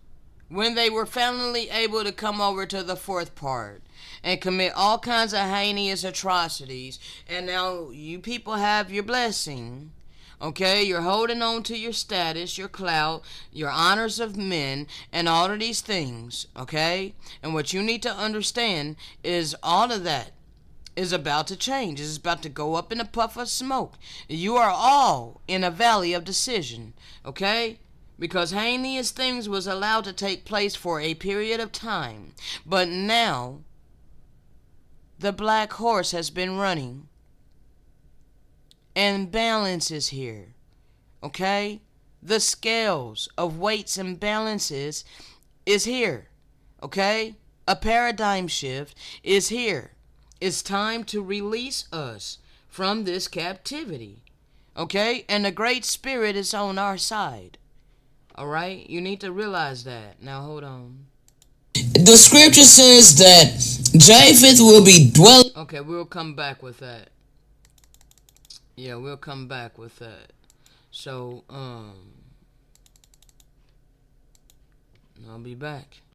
when they were finally able to come over to the 4th part and commit all kinds of heinous atrocities. And now you people have your blessing. Okay, you're holding on to your status, your clout, your honors of men, and all of these things, okay? And what you need to understand is all of that is about to change. It's about to go up in a puff of smoke. You are all in a valley of decision, okay? Because heinous things was allowed to take place for a period of time. But now, the black horse has been running. And balance is here. Okay? The scales of weights and balances is here. Okay? A paradigm shift is here. It's time to release us from this captivity. Okay? And the Great Spirit is on our side. Alright? You need to realize that. Now hold on. The scripture says that Japheth will be dwelling. Okay, we'll come back with that. Yeah, we'll come back with that. So, I'll be back.